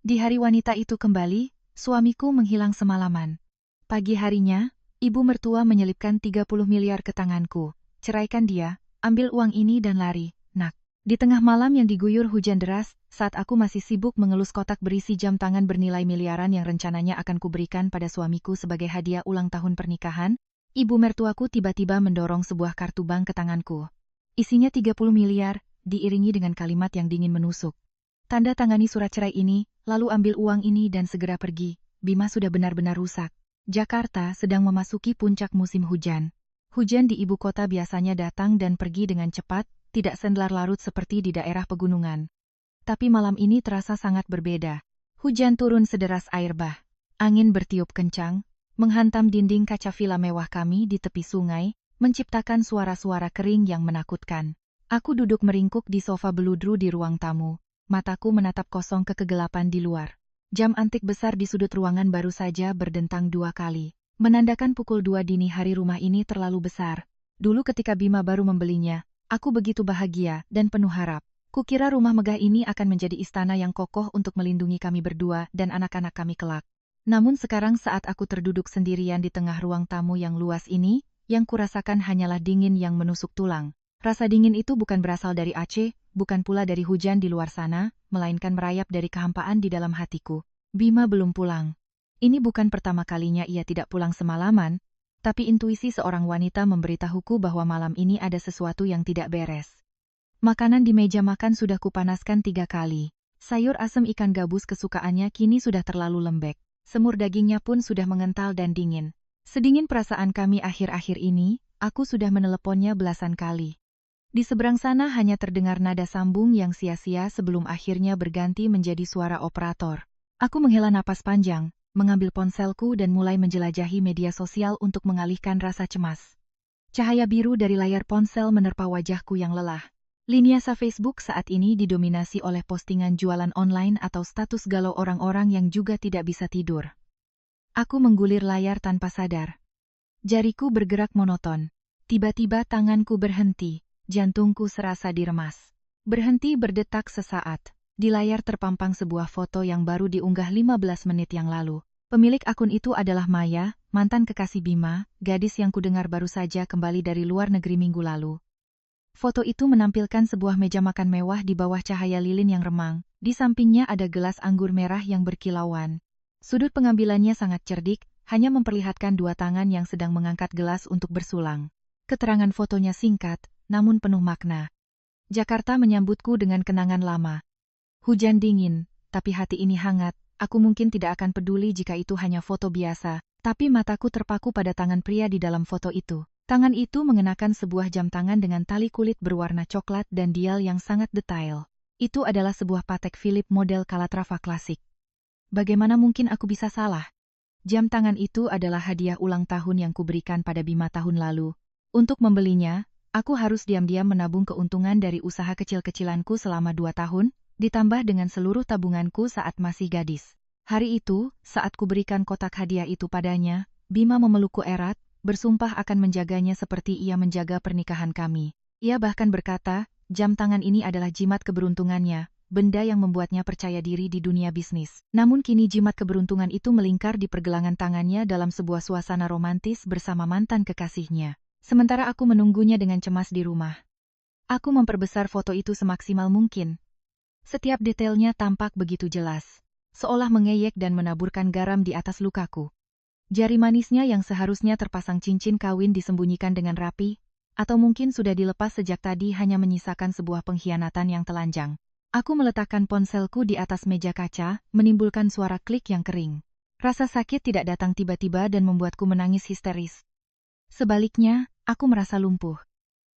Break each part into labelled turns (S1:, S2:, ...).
S1: Di hari wanita itu kembali, suamiku menghilang semalaman. Pagi harinya, ibu mertua menyelipkan 30 miliar ke tanganku. Ceraikan dia, ambil uang ini dan lari, nak. Di tengah malam yang diguyur hujan deras, saat aku masih sibuk mengelus kotak berisi jam tangan bernilai miliaran yang rencananya akan kuberikan pada suamiku sebagai hadiah ulang tahun pernikahan, ibu mertuaku tiba-tiba mendorong sebuah kartu bank ke tanganku. Isinya 30 miliar, diiringi dengan kalimat yang dingin menusuk. Tanda tangani surat cerai ini, lalu ambil uang ini dan segera pergi. Bima sudah benar-benar rusak. Jakarta sedang memasuki puncak musim hujan. Hujan di ibu kota biasanya datang dan pergi dengan cepat, tidak sendlar-larut seperti di daerah pegunungan. Tapi malam ini terasa sangat berbeda. Hujan turun sederas air bah. Angin bertiup kencang, menghantam dinding kaca villa mewah kami di tepi sungai, menciptakan suara-suara kering yang menakutkan. Aku duduk meringkuk di sofa beludru di ruang tamu. Mataku menatap kosong ke kegelapan di luar. Jam antik besar di sudut ruangan baru saja berdentang 2 kali. Menandakan pukul 2 dini hari rumah ini terlalu besar. Dulu ketika Bima baru membelinya, aku begitu bahagia dan penuh harap. Kukira rumah megah ini akan menjadi istana yang kokoh untuk melindungi kami berdua dan anak-anak kami kelak. Namun sekarang saat aku terduduk sendirian di tengah ruang tamu yang luas ini, yang kurasakan hanyalah dingin yang menusuk tulang. Rasa dingin itu bukan berasal dari Aceh, bukan pula dari hujan di luar sana, melainkan merayap dari kehampaan di dalam hatiku. Bima belum pulang. Ini bukan pertama kalinya ia tidak pulang semalaman, tapi intuisi seorang wanita memberitahuku bahwa malam ini ada sesuatu yang tidak beres. Makanan di meja makan sudah kupanaskan 3 kali. Sayur asem ikan gabus kesukaannya kini sudah terlalu lembek. Semur dagingnya pun sudah mengental dan dingin. Sedingin perasaan kami akhir-akhir ini, aku sudah meneleponnya belasan kali. Di seberang sana hanya terdengar nada sambung yang sia-sia sebelum akhirnya berganti menjadi suara operator. Aku menghela napas panjang, mengambil ponselku dan mulai menjelajahi media sosial untuk mengalihkan rasa cemas. Cahaya biru dari layar ponsel menerpa wajahku yang lelah. Liniasa Facebook saat ini didominasi oleh postingan jualan online atau status galau orang-orang yang juga tidak bisa tidur. Aku menggulir layar tanpa sadar. Jariku bergerak monoton. Tiba-tiba tanganku berhenti. Jantungku serasa diremas. Berhenti berdetak sesaat. Di layar terpampang sebuah foto yang baru diunggah 15 menit yang lalu. Pemilik akun itu adalah Maya, mantan kekasih Bima, gadis yang kudengar baru saja kembali dari luar negeri minggu lalu. Foto itu menampilkan sebuah meja makan mewah di bawah cahaya lilin yang remang. Di sampingnya ada gelas anggur merah yang berkilauan. Sudut pengambilannya sangat cerdik, hanya memperlihatkan 2 tangan yang sedang mengangkat gelas untuk bersulang. Keterangan fotonya singkat, namun penuh makna. Jakarta menyambutku dengan kenangan lama. Hujan dingin, tapi hati ini hangat. Aku mungkin tidak akan peduli jika itu hanya foto biasa, tapi mataku terpaku pada tangan pria di dalam foto itu. Tangan itu mengenakan sebuah jam tangan dengan tali kulit berwarna coklat dan dial yang sangat detail. Itu adalah sebuah Patek Philippe model Calatrava klasik. Bagaimana mungkin aku bisa salah? Jam tangan itu adalah hadiah ulang tahun yang kuberikan pada Bima tahun lalu. Untuk membelinya, aku harus diam-diam menabung keuntungan dari usaha kecil-kecilanku selama 2 tahun, ditambah dengan seluruh tabunganku saat masih gadis. Hari itu, saat kuberikan kotak hadiah itu padanya, Bima memelukku erat, bersumpah akan menjaganya seperti ia menjaga pernikahan kami. Ia bahkan berkata, jam tangan ini adalah jimat keberuntungannya, benda yang membuatnya percaya diri di dunia bisnis. Namun kini jimat keberuntungan itu melingkar di pergelangan tangannya dalam sebuah suasana romantis bersama mantan kekasihnya. Sementara aku menunggunya dengan cemas di rumah. Aku memperbesar foto itu semaksimal mungkin. Setiap detailnya tampak begitu jelas, seolah mengeyek dan menaburkan garam di atas lukaku. Jari manisnya yang seharusnya terpasang cincin kawin disembunyikan dengan rapi, atau mungkin sudah dilepas sejak tadi hanya menyisakan sebuah pengkhianatan yang telanjang. Aku meletakkan ponselku di atas meja kaca, menimbulkan suara klik yang kering. Rasa sakit tidak datang tiba-tiba dan membuatku menangis histeris. Sebaliknya, aku merasa lumpuh.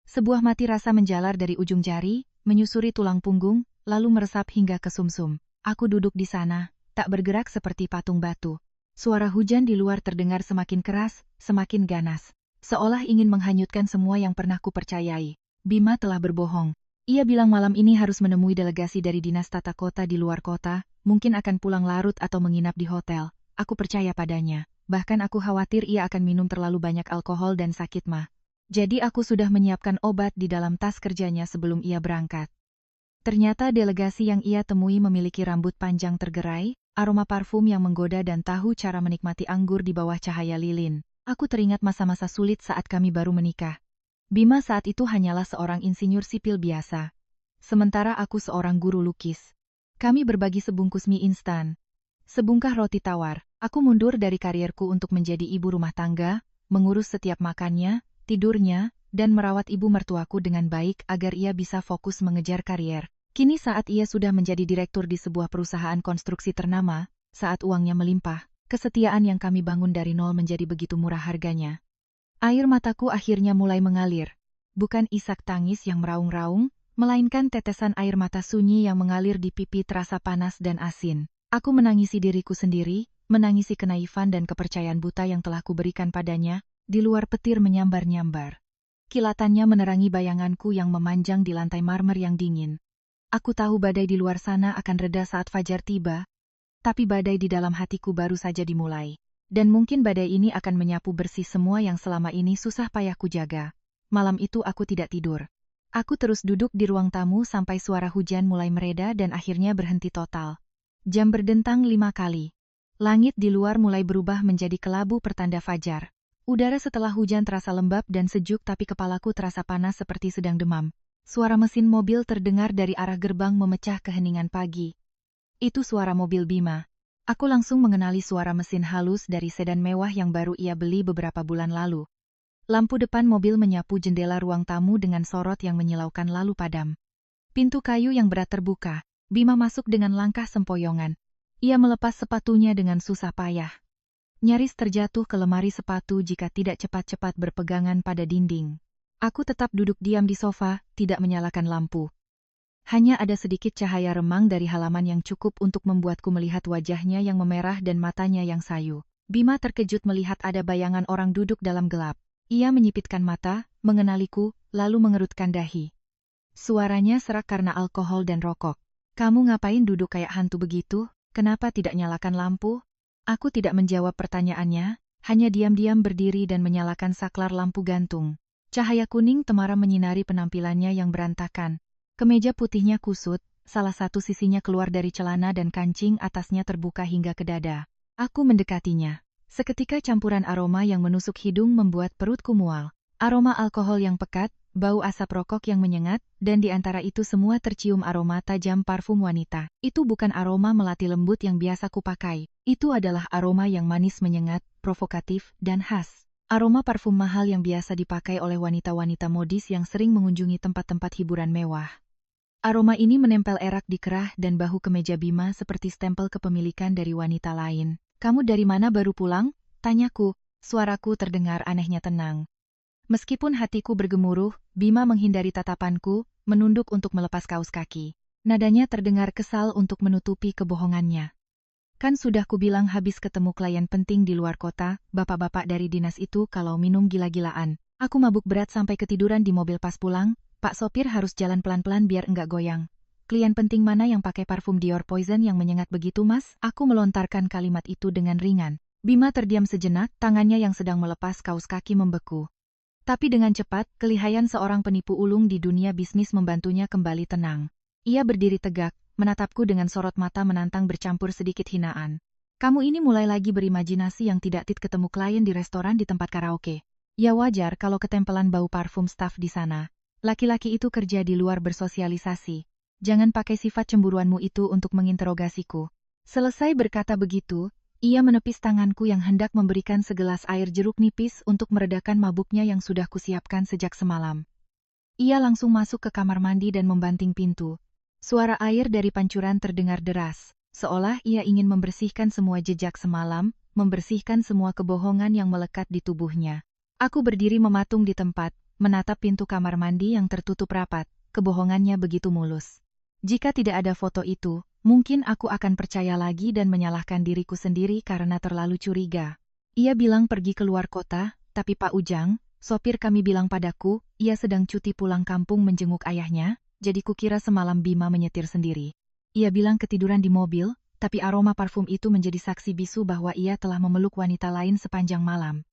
S1: Sebuah mati rasa menjalar dari ujung jari, menyusuri tulang punggung, lalu meresap hingga ke sumsum. Aku duduk di sana, tak bergerak seperti patung batu. Suara hujan di luar terdengar semakin keras, semakin ganas. Seolah ingin menghanyutkan semua yang pernah kupercayai. Bima telah berbohong. Ia bilang malam ini harus menemui delegasi dari Dinas Tata Kota di luar kota, mungkin akan pulang larut atau menginap di hotel. Aku percaya padanya. Bahkan aku khawatir ia akan minum terlalu banyak alkohol dan sakit mah. Jadi aku sudah menyiapkan obat di dalam tas kerjanya sebelum ia berangkat. Ternyata delegasi yang ia temui memiliki rambut panjang tergerai, aroma parfum yang menggoda dan tahu cara menikmati anggur di bawah cahaya lilin. Aku teringat masa-masa sulit saat kami baru menikah. Bima saat itu hanyalah seorang insinyur sipil biasa. Sementara aku seorang guru lukis. Kami berbagi sebungkus mie instan. Sebungkah roti tawar. Aku mundur dari karierku untuk menjadi ibu rumah tangga, mengurus setiap makannya, tidurnya, dan merawat ibu mertuaku dengan baik agar ia bisa fokus mengejar karier. Kini saat ia sudah menjadi direktur di sebuah perusahaan konstruksi ternama, saat uangnya melimpah, kesetiaan yang kami bangun dari nol menjadi begitu murah harganya. Air mataku akhirnya mulai mengalir. Bukan isak tangis yang meraung-raung, melainkan tetesan air mata sunyi yang mengalir di pipi terasa panas dan asin. Aku menangisi diriku sendiri, menangisi kenaifan dan kepercayaan buta yang telah kuberikan padanya, di luar petir menyambar-nyambar. Kilatannya menerangi bayanganku yang memanjang di lantai marmer yang dingin. Aku tahu badai di luar sana akan reda saat fajar tiba, tapi badai di dalam hatiku baru saja dimulai. Dan mungkin badai ini akan menyapu bersih semua yang selama ini susah payah kujaga. Malam itu aku tidak tidur. Aku terus duduk di ruang tamu sampai suara hujan mulai mereda dan akhirnya berhenti total. Jam berdentang 5 kali. Langit di luar mulai berubah menjadi kelabu pertanda fajar. Udara setelah hujan terasa lembab dan sejuk tapi kepalaku terasa panas seperti sedang demam. Suara mesin mobil terdengar dari arah gerbang memecah keheningan pagi. Itu suara mobil Bima. Aku langsung mengenali suara mesin halus dari sedan mewah yang baru ia beli beberapa bulan lalu. Lampu depan mobil menyapu jendela ruang tamu dengan sorot yang menyilaukan lalu padam. Pintu kayu yang berat terbuka. Bima masuk dengan langkah sempoyongan. Ia melepas sepatunya dengan susah payah. Nyaris terjatuh ke lemari sepatu jika tidak cepat-cepat berpegangan pada dinding. Aku tetap duduk diam di sofa, tidak menyalakan lampu. Hanya ada sedikit cahaya remang dari halaman yang cukup untuk membuatku melihat wajahnya yang memerah dan matanya yang sayu. Bima terkejut melihat ada bayangan orang duduk dalam gelap. Ia menyipitkan mata, mengenaliku, lalu mengerutkan dahi. Suaranya serak karena alkohol dan rokok. "Kamu ngapain duduk kayak hantu begitu? Kenapa tidak nyalakan lampu?" Aku tidak menjawab pertanyaannya, hanya diam-diam berdiri dan menyalakan saklar lampu gantung. Cahaya kuning temaram menyinari penampilannya yang berantakan. Kemeja putihnya kusut, salah satu sisinya keluar dari celana dan kancing atasnya terbuka hingga ke dada. Aku mendekatinya. Seketika campuran aroma yang menusuk hidung membuat perutku mual. Aroma alkohol yang pekat, bau asap rokok yang menyengat, dan di antara itu semua tercium aroma tajam parfum wanita. Itu bukan aroma melati lembut yang biasa kupakai. Itu adalah aroma yang manis menyengat, provokatif, dan khas. Aroma parfum mahal yang biasa dipakai oleh wanita-wanita modis yang sering mengunjungi tempat-tempat hiburan mewah. Aroma ini menempel erat di kerah dan bahu kemeja Bima seperti stempel kepemilikan dari wanita lain. "Kamu dari mana baru pulang?" tanyaku. Suaraku terdengar anehnya tenang. Meskipun hatiku bergemuruh, Bima menghindari tatapanku, menunduk untuk melepas kaus kaki. Nadanya terdengar kesal untuk menutupi kebohongannya. "Kan sudah kubilang habis ketemu klien penting di luar kota, bapak-bapak dari dinas itu kalau minum gila-gilaan. Aku mabuk berat sampai ketiduran di mobil pas pulang, Pak sopir harus jalan pelan-pelan biar enggak goyang." "Klien penting mana yang pakai parfum Dior Poison yang menyengat begitu, Mas?" Aku melontarkan kalimat itu dengan ringan. Bima terdiam sejenak, tangannya yang sedang melepas kaus kaki membeku. Tapi dengan cepat, kelihayan seorang penipu ulung di dunia bisnis membantunya kembali tenang. Ia berdiri tegak, menatapku dengan sorot mata menantang bercampur sedikit hinaan. "Kamu ini mulai lagi berimajinasi yang tidak tit ketemu klien di restoran di tempat karaoke. Ya wajar kalau ketempelan bau parfum staf di sana. Laki-laki itu kerja di luar bersosialisasi. Jangan pakai sifat cemburuanmu itu untuk menginterogasiku." Selesai berkata begitu, ia menepis tanganku yang hendak memberikan segelas air jeruk nipis untuk meredakan mabuknya yang sudah kusiapkan sejak semalam. Ia langsung masuk ke kamar mandi dan membanting pintu. Suara air dari pancuran terdengar deras, seolah ia ingin membersihkan semua jejak semalam, membersihkan semua kebohongan yang melekat di tubuhnya. Aku berdiri mematung di tempat, menatap pintu kamar mandi yang tertutup rapat. Kebohongannya begitu mulus. Jika tidak ada foto itu, mungkin aku akan percaya lagi dan menyalahkan diriku sendiri karena terlalu curiga. Ia bilang pergi keluar kota, tapi Pak Ujang, sopir kami bilang padaku, ia sedang cuti pulang kampung menjenguk ayahnya, jadi kukira semalam Bima menyetir sendiri. Ia bilang ketiduran di mobil, tapi aroma parfum itu menjadi saksi bisu bahwa ia telah memeluk wanita lain sepanjang malam.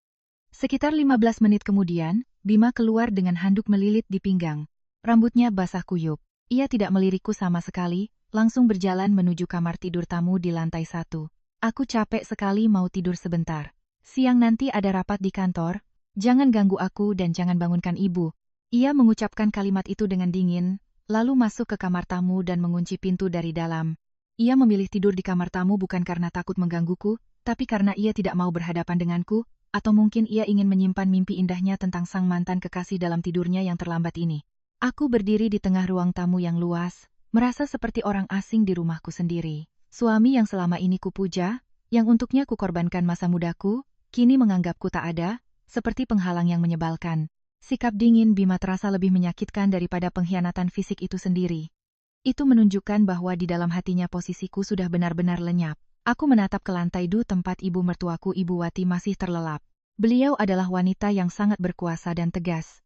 S1: Sekitar 15 menit kemudian, Bima keluar dengan handuk melilit di pinggang. Rambutnya basah kuyup. Ia tidak melirikku sama sekali, langsung berjalan menuju kamar tidur tamu di lantai 1. Aku capek sekali mau tidur sebentar. Siang nanti ada rapat di kantor, jangan ganggu aku dan jangan bangunkan ibu. Ia mengucapkan kalimat itu dengan dingin, lalu masuk ke kamar tamu dan mengunci pintu dari dalam. Ia memilih tidur di kamar tamu bukan karena takut menggangguku, tapi karena ia tidak mau berhadapan denganku, atau mungkin ia ingin menyimpan mimpi indahnya tentang sang mantan kekasih dalam tidurnya yang terlambat ini. Aku berdiri di tengah ruang tamu yang luas, merasa seperti orang asing di rumahku sendiri. Suami yang selama ini kupuja, yang untuknya kukorbankan masa mudaku, kini menganggapku tak ada, seperti penghalang yang menyebalkan. Sikap dingin Bima terasa lebih menyakitkan daripada pengkhianatan fisik itu sendiri. Itu menunjukkan bahwa di dalam hatinya posisiku sudah benar-benar lenyap. Aku menatap ke lantai tempat ibu mertuaku Ibu Wati masih terlelap. Beliau adalah wanita yang sangat berkuasa dan tegas.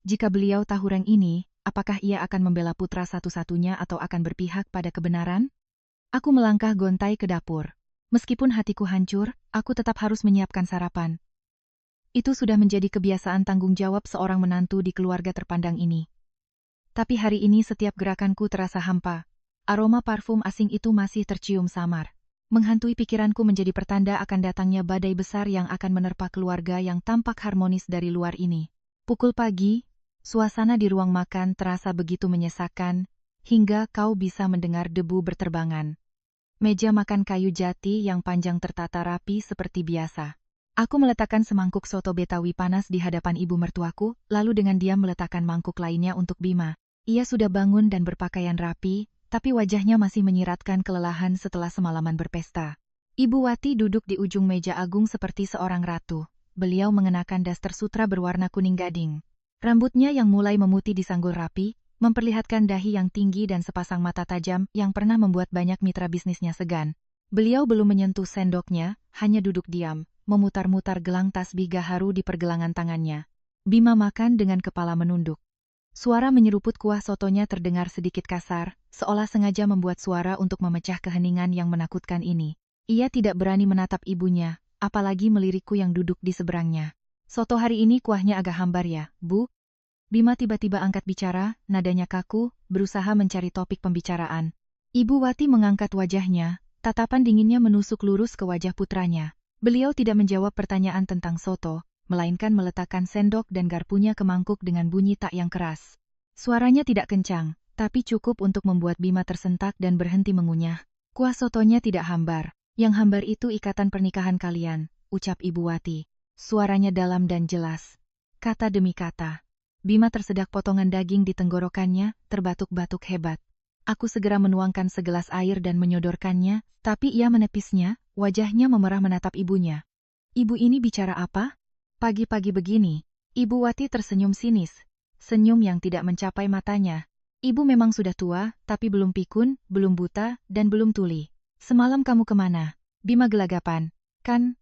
S1: Jika beliau tahu reng ini, apakah ia akan membela putra satu-satunya atau akan berpihak pada kebenaran? Aku melangkah gontai ke dapur. Meskipun hatiku hancur, aku tetap harus menyiapkan sarapan. Itu sudah menjadi kebiasaan tanggung jawab seorang menantu di keluarga terpandang ini. Tapi hari ini setiap gerakanku terasa hampa. Aroma parfum asing itu masih tercium samar. Menghantui pikiranku menjadi pertanda akan datangnya badai besar yang akan menerpa keluarga yang tampak harmonis dari luar ini. Pukul pagi, suasana di ruang makan terasa begitu menyesakan, hingga kau bisa mendengar debu berterbangan. Meja makan kayu jati yang panjang tertata rapi seperti biasa. Aku meletakkan semangkuk soto Betawi panas di hadapan ibu mertuaku, lalu dengan diam meletakkan mangkuk lainnya untuk Bima. Ia sudah bangun dan berpakaian rapi, tapi wajahnya masih menyiratkan kelelahan setelah semalaman berpesta. Ibu Wati duduk di ujung meja agung seperti seorang ratu. Beliau mengenakan daster sutra berwarna kuning gading. Rambutnya yang mulai memutih disanggul rapi, memperlihatkan dahi yang tinggi dan sepasang mata tajam yang pernah membuat banyak mitra bisnisnya segan. Beliau belum menyentuh sendoknya, hanya duduk diam, memutar-mutar gelang tasbih gaharu di pergelangan tangannya. Bima makan dengan kepala menunduk. Suara menyeruput kuah sotonya terdengar sedikit kasar, seolah sengaja membuat suara untuk memecah keheningan yang menakutkan ini. Ia tidak berani menatap ibunya, apalagi melirikku yang duduk di seberangnya. Soto hari ini kuahnya agak hambar ya, Bu? Bima tiba-tiba angkat bicara, nadanya kaku, berusaha mencari topik pembicaraan. Ibu Wati mengangkat wajahnya, tatapan dinginnya menusuk lurus ke wajah putranya. Beliau tidak menjawab pertanyaan tentang soto, melainkan meletakkan sendok dan garpunya ke mangkuk dengan bunyi tak yang keras. Suaranya tidak kencang, tapi cukup untuk membuat Bima tersentak dan berhenti mengunyah. Kuah sotonya tidak hambar. Yang hambar itu ikatan pernikahan kalian, ucap Ibu Wati. Suaranya dalam dan jelas. Kata demi kata. Bima tersedak potongan daging di tenggorokannya, terbatuk-batuk hebat. Aku segera menuangkan segelas air dan menyodorkannya, tapi ia menepisnya, wajahnya memerah menatap ibunya. Ibu ini bicara apa? Pagi-pagi begini. Ibu Wati tersenyum sinis. Senyum yang tidak mencapai matanya. Ibu memang sudah tua, tapi belum pikun, belum buta, dan belum tuli. Semalam kamu kemana? Bima gelagapan. Kan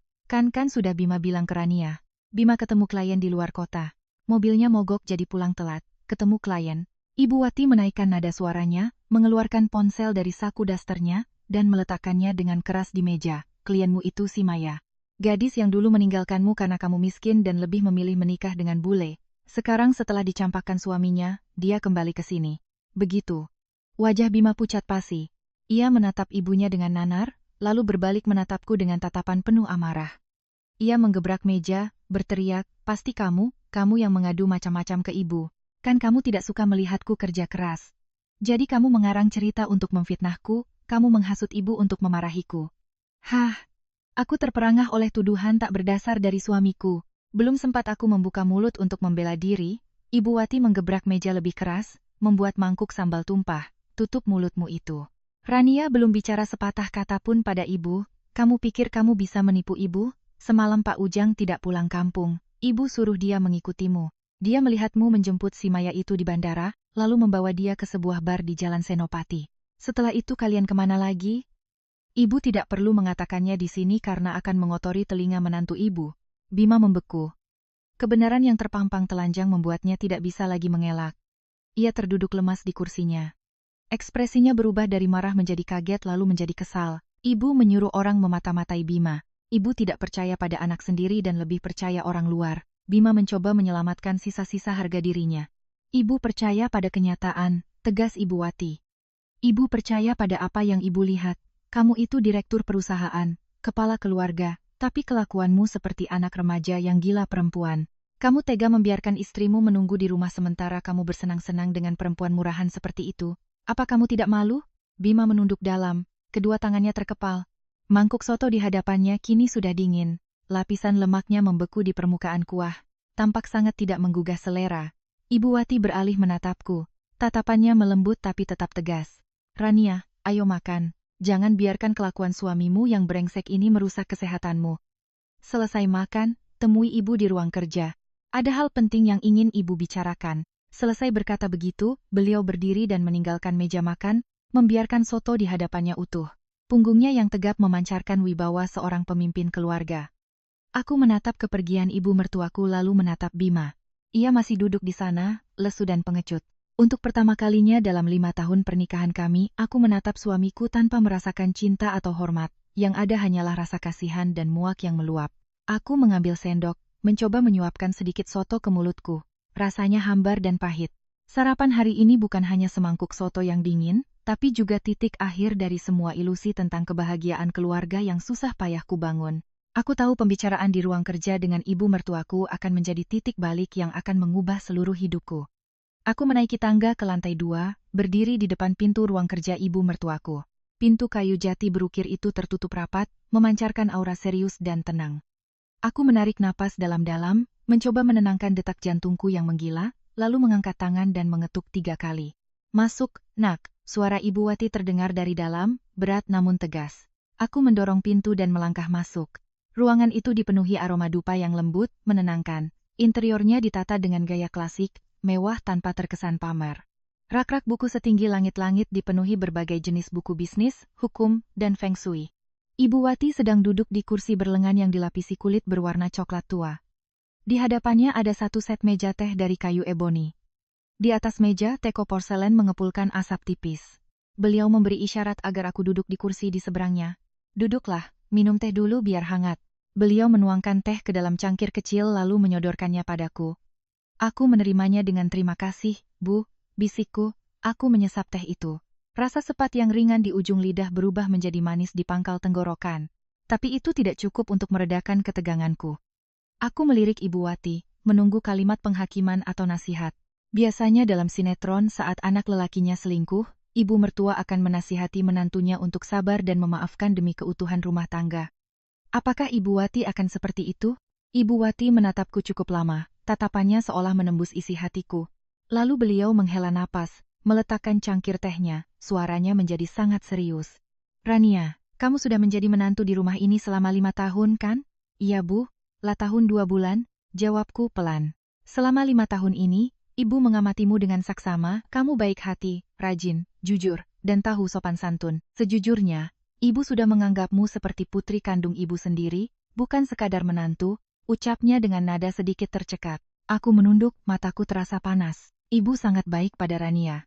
S1: sudah Bima bilang ke Rania. Bima ketemu klien di luar kota. Mobilnya mogok jadi pulang telat. Ketemu klien. Ibu Wati menaikkan nada suaranya, mengeluarkan ponsel dari saku dasternya, dan meletakkannya dengan keras di meja. Klienmu itu si Maya. Gadis yang dulu meninggalkanmu karena kamu miskin dan lebih memilih menikah dengan bule. Sekarang setelah dicampakkan suaminya, dia kembali ke sini. Begitu. Wajah Bima pucat pasi. Ia menatap ibunya dengan nanar, lalu berbalik menatapku dengan tatapan penuh amarah. Ia menggebrak meja, berteriak, pasti kamu yang mengadu macam-macam ke ibu. Kan kamu tidak suka melihatku kerja keras. Jadi kamu mengarang cerita untuk memfitnahku, kamu menghasut ibu untuk memarahiku. Hah, aku terperangah oleh tuduhan tak berdasar dari suamiku. Belum sempat aku membuka mulut untuk membela diri, Ibu Wati menggebrak meja lebih keras, membuat mangkuk sambal tumpah. Tutup mulutmu itu. Rania belum bicara sepatah kata pun pada ibu. Kamu pikir kamu bisa menipu ibu? Semalam Pak Ujang tidak pulang kampung. Ibu suruh dia mengikutimu. Dia melihatmu menjemput si Maya itu di bandara, lalu membawa dia ke sebuah bar di Jalan Senopati. Setelah itu kalian kemana lagi? Ibu tidak perlu mengatakannya di sini karena akan mengotori telinga menantu ibu. Bima membeku. Kebenaran yang terpampang telanjang membuatnya tidak bisa lagi mengelak. Ia terduduk lemas di kursinya. Ekspresinya berubah dari marah menjadi kaget lalu menjadi kesal. Ibu menyuruh orang memata-matai Bima. Ibu tidak percaya pada anak sendiri dan lebih percaya orang luar. Bima mencoba menyelamatkan sisa-sisa harga dirinya. Ibu percaya pada kenyataan, tegas Ibu Wati. Ibu percaya pada apa yang Ibu lihat. Kamu itu direktur perusahaan, kepala keluarga, tapi kelakuanmu seperti anak remaja yang gila perempuan. Kamu tega membiarkan istrimu menunggu di rumah sementara kamu bersenang-senang dengan perempuan murahan seperti itu. Apa kamu tidak malu? Bima menunduk dalam, kedua tangannya terkepal. Mangkuk soto di hadapannya kini sudah dingin. Lapisan lemaknya membeku di permukaan kuah. Tampak sangat tidak menggugah selera. Ibu Wati beralih menatapku. Tatapannya melembut tapi tetap tegas. Rania, ayo makan. Jangan biarkan kelakuan suamimu yang brengsek ini merusak kesehatanmu. Selesai makan, temui ibu di ruang kerja. Ada hal penting yang ingin ibu bicarakan. Selesai berkata begitu, beliau berdiri dan meninggalkan meja makan, membiarkan soto di hadapannya utuh. Punggungnya yang tegap memancarkan wibawa seorang pemimpin keluarga. Aku menatap kepergian ibu mertuaku lalu menatap Bima. Ia masih duduk di sana, lesu dan pengecut. Untuk pertama kalinya dalam 5 tahun pernikahan kami, aku menatap suamiku tanpa merasakan cinta atau hormat. Yang ada hanyalah rasa kasihan dan muak yang meluap. Aku mengambil sendok, mencoba menyuapkan sedikit soto ke mulutku. Rasanya hambar dan pahit. Sarapan hari ini bukan hanya semangkuk soto yang dingin, tapi juga titik akhir dari semua ilusi tentang kebahagiaan keluarga yang susah payah kubangun. Aku tahu pembicaraan di ruang kerja dengan ibu mertuaku akan menjadi titik balik yang akan mengubah seluruh hidupku. Aku menaiki tangga ke lantai 2, berdiri di depan pintu ruang kerja ibu mertuaku. Pintu kayu jati berukir itu tertutup rapat, memancarkan aura serius dan tenang. Aku menarik napas dalam-dalam, mencoba menenangkan detak jantungku yang menggila, lalu mengangkat tangan dan mengetuk 3 kali. Masuk, nak, suara Ibu Wati terdengar dari dalam, berat namun tegas. Aku mendorong pintu dan melangkah masuk. Ruangan itu dipenuhi aroma dupa yang lembut, menenangkan. Interiornya ditata dengan gaya klasik, mewah tanpa terkesan pamer. Rak-rak buku setinggi langit-langit dipenuhi berbagai jenis buku bisnis, hukum, dan feng shui. Ibu Wati sedang duduk di kursi berlengan yang dilapisi kulit berwarna coklat tua. Di hadapannya ada satu set meja teh dari kayu eboni. Di atas meja, teko porselen mengepulkan asap tipis. Beliau memberi isyarat agar aku duduk di kursi di seberangnya. Duduklah, minum teh dulu biar hangat. Beliau menuangkan teh ke dalam cangkir kecil lalu menyodorkannya padaku. Aku menerimanya dengan terima kasih, Bu, bisikku, aku menyesap teh itu. Rasa sepat yang ringan di ujung lidah berubah menjadi manis di pangkal tenggorokan. Tapi itu tidak cukup untuk meredakan keteganganku. Aku melirik Ibu Wati, menunggu kalimat penghakiman atau nasihat. Biasanya dalam sinetron saat anak lelakinya selingkuh, ibu mertua akan menasihati menantunya untuk sabar dan memaafkan demi keutuhan rumah tangga. Apakah Ibu Wati akan seperti itu? Ibu Wati menatapku cukup lama, tatapannya seolah menembus isi hatiku. Lalu beliau menghela napas, meletakkan cangkir tehnya, suaranya menjadi sangat serius. Rania, kamu sudah menjadi menantu di rumah ini selama 5 tahun kan? Iya Bu, lah tahun 2 bulan, jawabku pelan. Selama 5 tahun ini, Ibu mengamatimu dengan saksama, kamu baik hati, rajin, jujur, dan tahu sopan santun. Sejujurnya, Ibu sudah menganggapmu seperti putri kandung Ibu sendiri, bukan sekadar menantu, ucapnya dengan nada sedikit tercekat. Aku menunduk, mataku terasa panas. Ibu sangat baik pada Rania.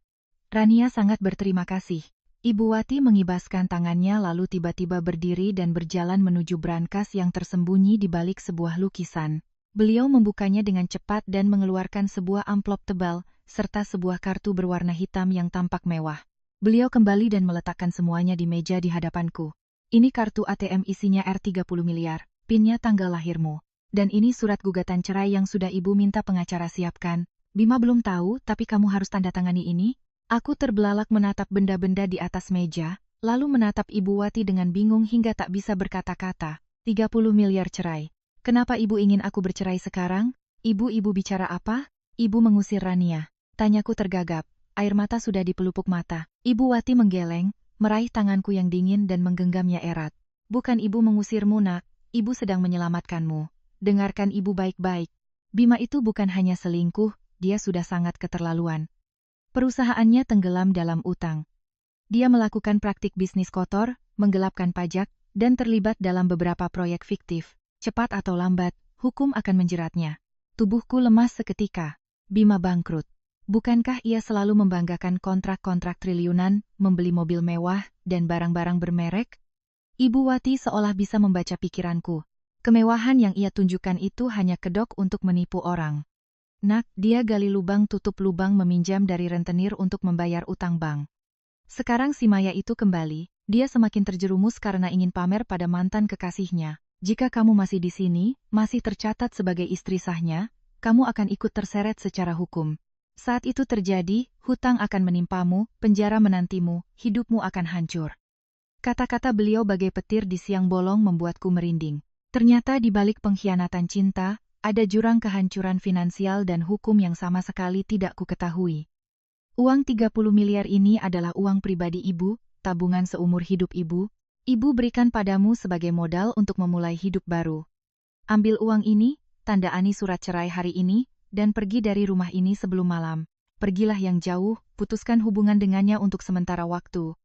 S1: Rania sangat berterima kasih. Ibu Wati mengibaskan tangannya lalu tiba-tiba berdiri dan berjalan menuju brankas yang tersembunyi di balik sebuah lukisan. Beliau membukanya dengan cepat dan mengeluarkan sebuah amplop tebal, serta sebuah kartu berwarna hitam yang tampak mewah. Beliau kembali dan meletakkan semuanya di meja di hadapanku. Ini kartu ATM isinya R30 miliar, pinnya tanggal lahirmu. Dan ini surat gugatan cerai yang sudah Ibu minta pengacara siapkan. Bima belum tahu, tapi kamu harus tanda tangani ini. Aku terbelalak menatap benda-benda di atas meja, lalu menatap Ibu Wati dengan bingung hingga tak bisa berkata-kata. 30 miliar cerai. Kenapa Ibu ingin aku bercerai sekarang? Ibu bicara apa? Ibu mengusir Rania. Tanyaku tergagap. Air mata sudah di pelupuk mata. Ibu Wati menggeleng, meraih tanganku yang dingin dan menggenggamnya erat. Bukan Ibu mengusirmu nak, Ibu sedang menyelamatkanmu. Dengarkan Ibu baik-baik. Bima itu bukan hanya selingkuh, dia sudah sangat keterlaluan. Perusahaannya tenggelam dalam utang. Dia melakukan praktik bisnis kotor, menggelapkan pajak, dan terlibat dalam beberapa proyek fiktif. Cepat atau lambat, hukum akan menjeratnya. Tubuhku lemas seketika. Bima bangkrut. Bukankah ia selalu membanggakan kontrak-kontrak triliunan, membeli mobil mewah, dan barang-barang bermerek? Ibu Wati seolah bisa membaca pikiranku. Kemewahan yang ia tunjukkan itu hanya kedok untuk menipu orang. Nak, dia gali lubang tutup lubang meminjam dari rentenir untuk membayar utang bank. Sekarang si Maya itu kembali, dia semakin terjerumus karena ingin pamer pada mantan kekasihnya. Jika kamu masih di sini, masih tercatat sebagai istri sahnya, kamu akan ikut terseret secara hukum. Saat itu terjadi, hutang akan menimpamu, penjara menantimu, hidupmu akan hancur. Kata-kata beliau bagai petir di siang bolong membuatku merinding. Ternyata di balik pengkhianatan cinta, ada jurang kehancuran finansial dan hukum yang sama sekali tidak kuketahui. Uang 30 miliar ini adalah uang pribadi ibu, tabungan seumur hidup ibu. Ibu berikan padamu sebagai modal untuk memulai hidup baru. Ambil uang ini, tandani surat cerai hari ini, dan pergi dari rumah ini sebelum malam. Pergilah yang jauh, putuskan hubungan dengannya untuk sementara waktu.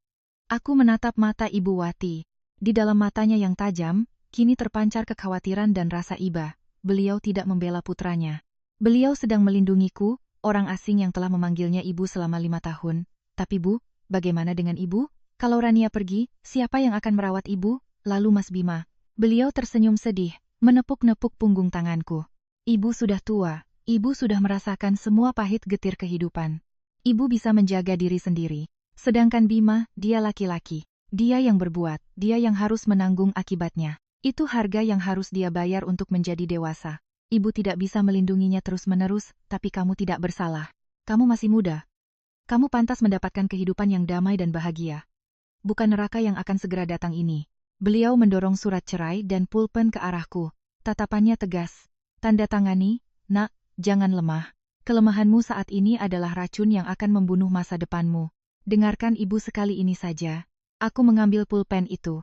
S1: Aku menatap mata Ibu Wati. Di dalam matanya yang tajam, kini terpancar kekhawatiran dan rasa iba. Beliau tidak membela putranya. Beliau sedang melindungiku, orang asing yang telah memanggilnya ibu selama 5 tahun. Tapi Bu, bagaimana dengan ibu? Kalau Rania pergi, siapa yang akan merawat ibu? Lalu Mas Bima. Beliau tersenyum sedih, menepuk-nepuk punggung tanganku. Ibu sudah tua, ibu sudah merasakan semua pahit getir kehidupan. Ibu bisa menjaga diri sendiri. Sedangkan Bima, dia laki-laki. Dia yang berbuat, dia yang harus menanggung akibatnya. Itu harga yang harus dia bayar untuk menjadi dewasa. Ibu tidak bisa melindunginya terus-menerus, tapi kamu tidak bersalah. Kamu masih muda. Kamu pantas mendapatkan kehidupan yang damai dan bahagia. Bukan neraka yang akan segera datang ini. Beliau mendorong surat cerai dan pulpen ke arahku. Tatapannya tegas. Tanda tangani, nak, jangan lemah. Kelemahanmu saat ini adalah racun yang akan membunuh masa depanmu. Dengarkan ibu sekali ini saja. Aku mengambil pulpen itu.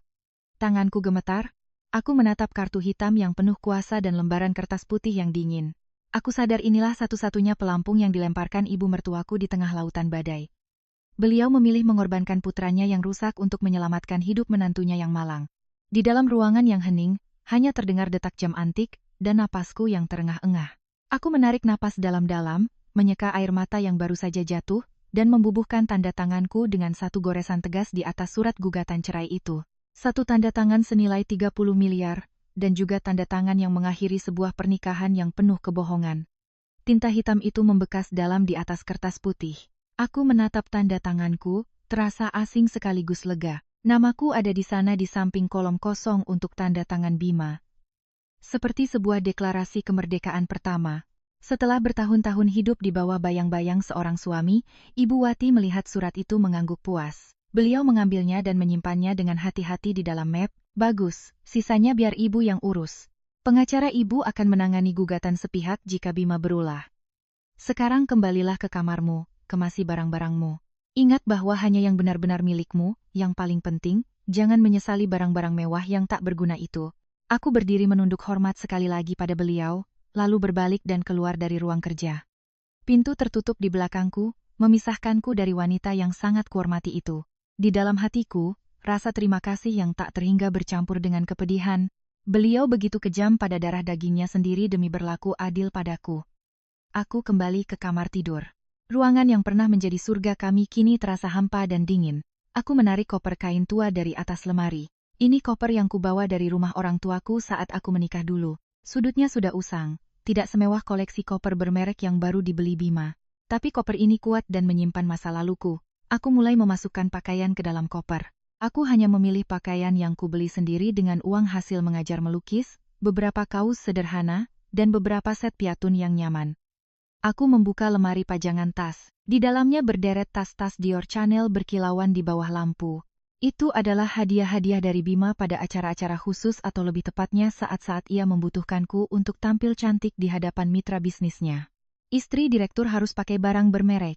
S1: Tanganku gemetar. Aku menatap kartu hitam yang penuh kuasa dan lembaran kertas putih yang dingin. Aku sadar inilah satu-satunya pelampung yang dilemparkan ibu mertuaku di tengah lautan badai. Beliau memilih mengorbankan putranya yang rusak untuk menyelamatkan hidup menantunya yang malang. Di dalam ruangan yang hening, hanya terdengar detak jam antik dan napasku yang terengah-engah. Aku menarik napas dalam-dalam, menyeka air mata yang baru saja jatuh, dan membubuhkan tanda tanganku dengan satu goresan tegas di atas surat gugatan cerai itu. Satu tanda tangan senilai 30 miliar, dan juga tanda tangan yang mengakhiri sebuah pernikahan yang penuh kebohongan. Tinta hitam itu membekas dalam di atas kertas putih. Aku menatap tanda tanganku, terasa asing sekaligus lega. Namaku ada di sana di samping kolom kosong untuk tanda tangan Bima. Seperti sebuah deklarasi kemerdekaan pertama. Setelah bertahun-tahun hidup di bawah bayang-bayang seorang suami, Ibu Wati melihat surat itu mengangguk puas. Beliau mengambilnya dan menyimpannya dengan hati-hati di dalam map. Bagus, sisanya biar ibu yang urus. Pengacara ibu akan menangani gugatan sepihak jika Bima berulah. Sekarang kembalilah ke kamarmu, kemasi barang-barangmu. Ingat bahwa hanya yang benar-benar milikmu, yang paling penting, jangan menyesali barang-barang mewah yang tak berguna itu. Aku berdiri menunduk hormat sekali lagi pada beliau, lalu berbalik dan keluar dari ruang kerja. Pintu tertutup di belakangku, memisahkanku dari wanita yang sangat kuhormati itu. Di dalam hatiku, rasa terima kasih yang tak terhingga bercampur dengan kepedihan. Beliau begitu kejam pada darah dagingnya sendiri demi berlaku adil padaku. Aku kembali ke kamar tidur. Ruangan yang pernah menjadi surga kami kini terasa hampa dan dingin. Aku menarik koper kain tua dari atas lemari. Ini koper yang kubawa dari rumah orang tuaku saat aku menikah dulu. Sudutnya sudah usang, tidak semewah koleksi koper bermerek yang baru dibeli Bima. Tapi koper ini kuat dan menyimpan masa laluku. Aku mulai memasukkan pakaian ke dalam koper. Aku hanya memilih pakaian yang kubeli sendiri dengan uang hasil mengajar melukis, beberapa kaos sederhana, dan beberapa set piatun yang nyaman. Aku membuka lemari pajangan tas. Di dalamnya berderet tas-tas Dior Chanel berkilauan di bawah lampu. Itu adalah hadiah-hadiah dari Bima pada acara-acara khusus atau lebih tepatnya saat-saat ia membutuhkanku untuk tampil cantik di hadapan mitra bisnisnya. Istri direktur harus pakai barang bermerek.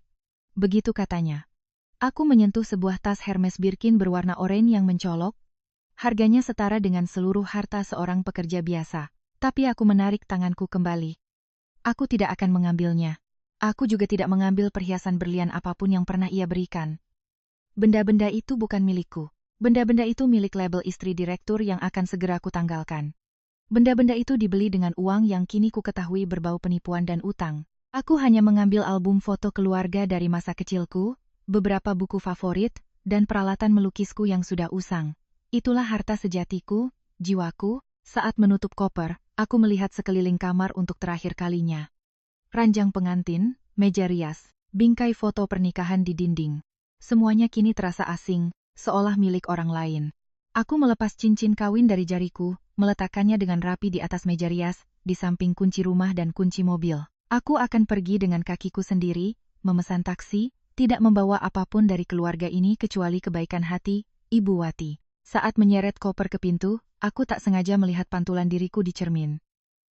S1: Begitu katanya. Aku menyentuh sebuah tas Hermes Birkin berwarna oranye yang mencolok. Harganya setara dengan seluruh harta seorang pekerja biasa. Tapi aku menarik tanganku kembali. Aku tidak akan mengambilnya. Aku juga tidak mengambil perhiasan berlian apapun yang pernah ia berikan. Benda-benda itu bukan milikku. Benda-benda itu milik label istri direktur yang akan segera kutanggalkan. Benda-benda itu dibeli dengan uang yang kini ku ketahui berbau penipuan dan utang. Aku hanya mengambil album foto keluarga dari masa kecilku, beberapa buku favorit, dan peralatan melukisku yang sudah usang. Itulah harta sejatiku, jiwaku. Saat menutup koper, aku melihat sekeliling kamar untuk terakhir kalinya. ranjang pengantin, meja rias, bingkai foto pernikahan di dinding. Semuanya kini terasa asing, seolah milik orang lain. Aku melepas cincin kawin dari jariku, meletakkannya dengan rapi di atas meja rias, di samping kunci rumah dan kunci mobil. Aku akan pergi dengan kakiku sendiri, memesan taksi, tidak membawa apapun dari keluarga ini kecuali kebaikan hati, Ibu Wati. Saat menyeret koper ke pintu, aku tak sengaja melihat pantulan diriku di cermin.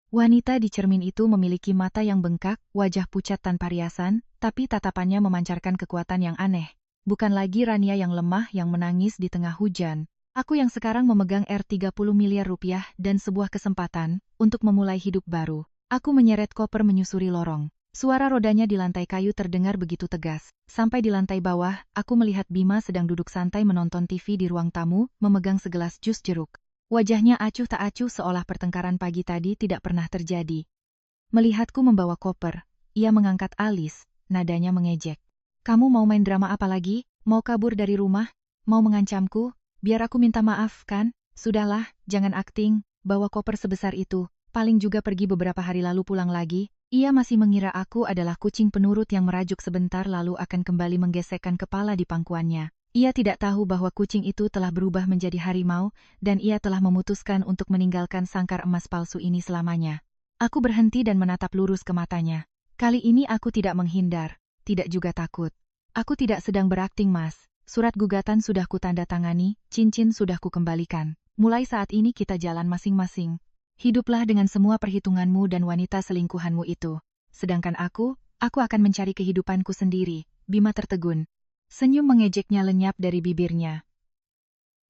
S1: Wanita di cermin itu memiliki mata yang bengkak, wajah pucat tanpa riasan, tapi tatapannya memancarkan kekuatan yang aneh. Bukan lagi Rania yang lemah yang menangis di tengah hujan. Aku yang sekarang memegang Rp30 miliar dan sebuah kesempatan untuk memulai hidup baru. Aku menyeret koper menyusuri lorong. Suara rodanya di lantai kayu terdengar begitu tegas. Sampai di lantai bawah, aku melihat Bima sedang duduk santai menonton TV di ruang tamu, memegang segelas jus jeruk. Wajahnya acuh tak acuh seolah pertengkaran pagi tadi tidak pernah terjadi. Melihatku membawa koper, ia mengangkat alis, nadanya mengejek. Kamu mau main drama apa lagi? Mau kabur dari rumah? Mau mengancamku? Biar aku minta maaf, kan? Sudahlah, jangan akting, bawa koper sebesar itu, paling juga pergi beberapa hari lalu pulang lagi. Ia masih mengira aku adalah kucing penurut yang merajuk sebentar lalu akan kembali menggesekkan kepala di pangkuannya. Ia tidak tahu bahwa kucing itu telah berubah menjadi harimau, dan ia telah memutuskan untuk meninggalkan sangkar emas palsu ini selamanya. Aku berhenti dan menatap lurus ke matanya. Kali ini aku tidak menghindar, tidak juga takut. Aku tidak sedang berakting, Mas. Surat gugatan sudah kutandatangani, cincin sudah kukembalikan. Mulai saat ini kita jalan masing-masing. Hiduplah dengan semua perhitunganmu dan wanita selingkuhanmu itu. Sedangkan aku akan mencari kehidupanku sendiri. Bima tertegun. Senyum mengejeknya lenyap dari bibirnya.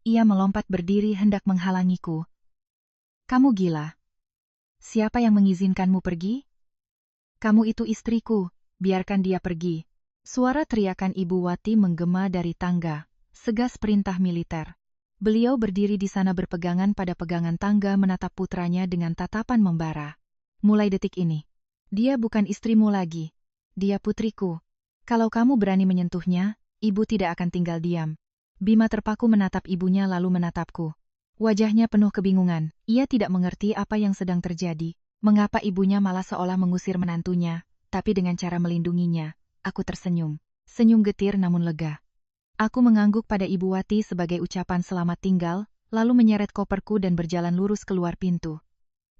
S1: Ia melompat berdiri hendak menghalangiku. Kamu gila. Siapa yang mengizinkanmu pergi? Kamu itu istriku, biarkan dia pergi. Suara teriakan Ibu Wati menggema dari tangga. Segas perintah militer. Beliau berdiri di sana berpegangan pada pegangan tangga menatap putranya dengan tatapan membara. Mulai detik ini, dia bukan istrimu lagi. Dia putriku. Kalau kamu berani menyentuhnya, ibu tidak akan tinggal diam. Bima terpaku menatap ibunya lalu menatapku. Wajahnya penuh kebingungan. Ia tidak mengerti apa yang sedang terjadi. Mengapa ibunya malah seolah mengusir menantunya, tapi dengan cara melindunginya. Aku tersenyum. Senyum getir namun lega. Aku mengangguk pada Ibu Wati sebagai ucapan selamat tinggal, lalu menyeret koperku dan berjalan lurus keluar pintu.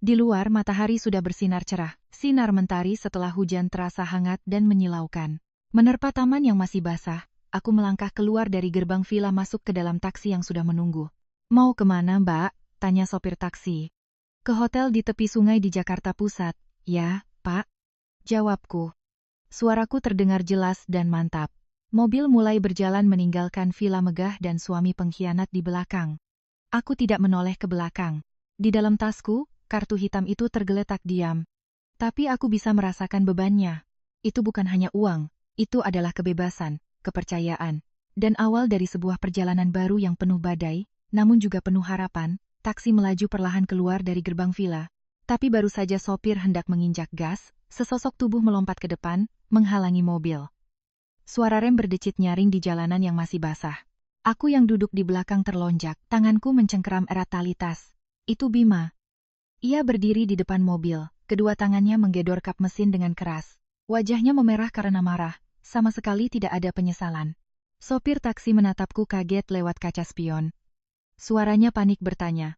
S1: Di luar matahari sudah bersinar cerah, sinar mentari setelah hujan terasa hangat dan menyilaukan. Menerpa taman yang masih basah, aku melangkah keluar dari gerbang villa masuk ke dalam taksi yang sudah menunggu. Mau kemana, Mbak? Tanya sopir taksi. Ke hotel di tepi sungai di Jakarta Pusat. Ya, Pak. Jawabku. Suaraku terdengar jelas dan mantap. Mobil mulai berjalan meninggalkan villa megah dan suami pengkhianat di belakang. Aku tidak menoleh ke belakang. Di dalam tasku, kartu hitam itu tergeletak diam. Tapi aku bisa merasakan bebannya. Itu bukan hanya uang, itu adalah kebebasan, kepercayaan, dan awal dari sebuah perjalanan baru yang penuh badai, namun juga penuh harapan. Taksi melaju perlahan keluar dari gerbang villa. Tapi baru saja sopir hendak menginjak gas, sesosok tubuh melompat ke depan, menghalangi mobil. Suara rem berdecit nyaring di jalanan yang masih basah. Aku yang duduk di belakang terlonjak, tanganku mencengkeram erat tali tas. Itu Bima. Ia berdiri di depan mobil, kedua tangannya menggedor kap mesin dengan keras. Wajahnya memerah karena marah, sama sekali tidak ada penyesalan. Sopir taksi menatapku kaget lewat kaca spion. Suaranya panik bertanya.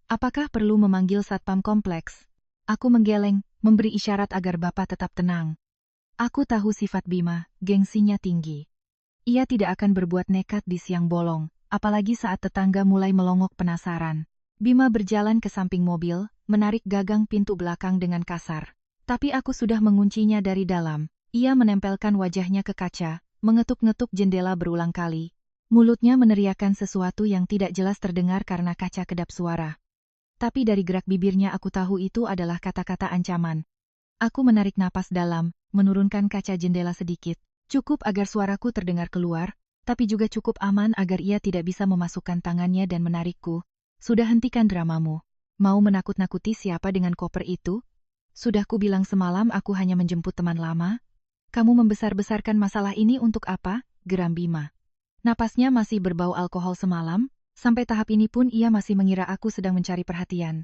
S1: Apakah perlu memanggil satpam kompleks? Aku menggeleng, memberi isyarat agar Bapak tetap tenang. Aku tahu sifat Bima, gengsinya tinggi. Ia tidak akan berbuat nekat di siang bolong, apalagi saat tetangga mulai melongok penasaran. Bima berjalan ke samping mobil, menarik gagang pintu belakang dengan kasar. Tapi aku sudah menguncinya dari dalam. Ia menempelkan wajahnya ke kaca, mengetuk-ngetuk jendela berulang kali. Mulutnya meneriakkan sesuatu yang tidak jelas terdengar karena kaca kedap suara. Tapi dari gerak bibirnya aku tahu itu adalah kata-kata ancaman. Aku menarik napas dalam, menurunkan kaca jendela sedikit, cukup agar suaraku terdengar keluar, tapi juga cukup aman agar ia tidak bisa memasukkan tangannya dan menarikku. Sudah hentikan dramamu. Mau menakut-nakuti siapa dengan koper itu? Sudah ku bilang semalam aku hanya menjemput teman lama. Kamu membesar-besarkan masalah ini untuk apa? Geram Bima. Napasnya masih berbau alkohol semalam, sampai tahap ini pun ia masih mengira aku sedang mencari perhatian.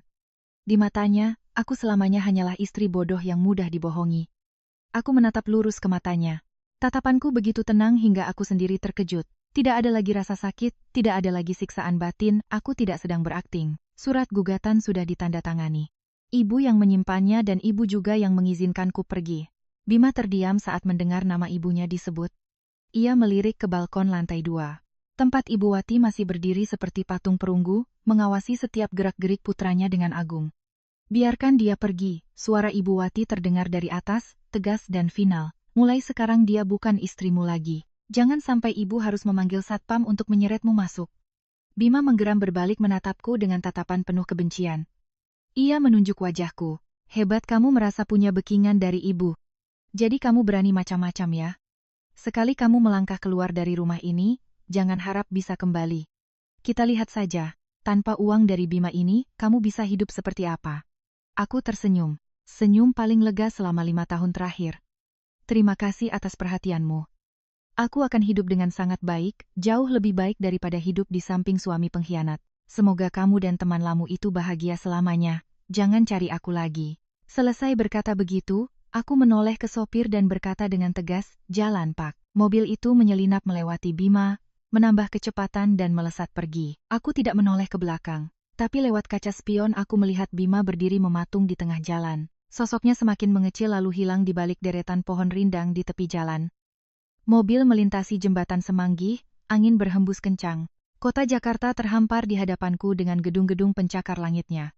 S1: Di matanya, aku selamanya hanyalah istri bodoh yang mudah dibohongi. Aku menatap lurus ke matanya. Tatapanku begitu tenang hingga aku sendiri terkejut. Tidak ada lagi rasa sakit, tidak ada lagi siksaan batin, aku tidak sedang berakting. Surat gugatan sudah ditandatangani. Ibu yang menyimpannya dan ibu juga yang mengizinkanku pergi. Bima terdiam saat mendengar nama ibunya disebut. Ia melirik ke balkon lantai 2. Tempat Ibu Wati masih berdiri seperti patung perunggu, mengawasi setiap gerak-gerik putranya dengan agung. Biarkan dia pergi, suara Ibu Wati terdengar dari atas, tegas dan final. Mulai sekarang dia bukan istrimu lagi. Jangan sampai ibu harus memanggil satpam untuk menyeretmu masuk. Bima menggeram berbalik menatapku dengan tatapan penuh kebencian. Ia menunjuk wajahku. Hebat kamu merasa punya backingan dari ibu. Jadi kamu berani macam-macam ya? Sekali kamu melangkah keluar dari rumah ini, jangan harap bisa kembali. Kita lihat saja, tanpa uang dari Bima ini, kamu bisa hidup seperti apa? Aku tersenyum. Senyum paling lega selama 5 tahun terakhir. Terima kasih atas perhatianmu. Aku akan hidup dengan sangat baik, jauh lebih baik daripada hidup di samping suami pengkhianat. Semoga kamu dan teman lamu itu bahagia selamanya. Jangan cari aku lagi. Selesai berkata begitu, aku menoleh ke sopir dan berkata dengan tegas, jalan Pak. Mobil itu menyelinap melewati Bima, menambah kecepatan dan melesat pergi. Aku tidak menoleh ke belakang. Tapi lewat kaca spion aku melihat Bima berdiri mematung di tengah jalan. Sosoknya semakin mengecil lalu hilang di balik deretan pohon rindang di tepi jalan. Mobil melintasi jembatan Semanggi, angin berhembus kencang. Kota Jakarta terhampar di hadapanku dengan gedung-gedung pencakar langitnya.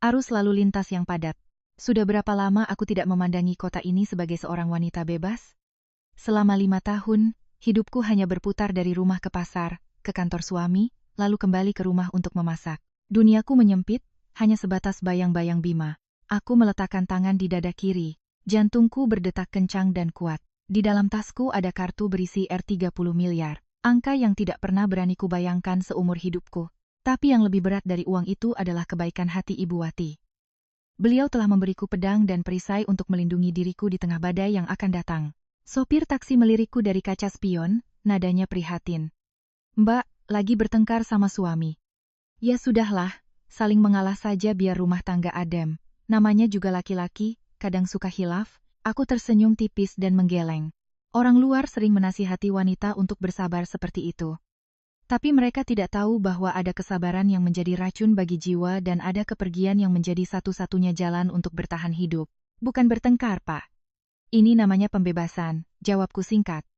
S1: Arus lalu lintas yang padat. Sudah berapa lama aku tidak memandangi kota ini sebagai seorang wanita bebas? Selama 5 tahun, hidupku hanya berputar dari rumah ke pasar, ke kantor suami, lalu kembali ke rumah untuk memasak. Duniaku menyempit, hanya sebatas bayang-bayang Bima. Aku meletakkan tangan di dada kiri. Jantungku berdetak kencang dan kuat. Di dalam tasku ada kartu berisi R30 miliar. Angka yang tidak pernah berani kubayangkan seumur hidupku. Tapi yang lebih berat dari uang itu adalah kebaikan hati Ibu Wati. Beliau telah memberiku pedang dan perisai untuk melindungi diriku di tengah badai yang akan datang. Sopir taksi melirikku dari kaca spion, nadanya prihatin. Mbak, lagi bertengkar sama suami. Ya sudahlah, saling mengalah saja biar rumah tangga adem. Namanya juga laki-laki, kadang suka khilaf. Aku tersenyum tipis dan menggeleng. Orang luar sering menasihati wanita untuk bersabar seperti itu. Tapi mereka tidak tahu bahwa ada kesabaran yang menjadi racun bagi jiwa dan ada kepergian yang menjadi satu-satunya jalan untuk bertahan hidup. Bukan bertengkar, Pak. Ini namanya pembebasan, jawabku singkat.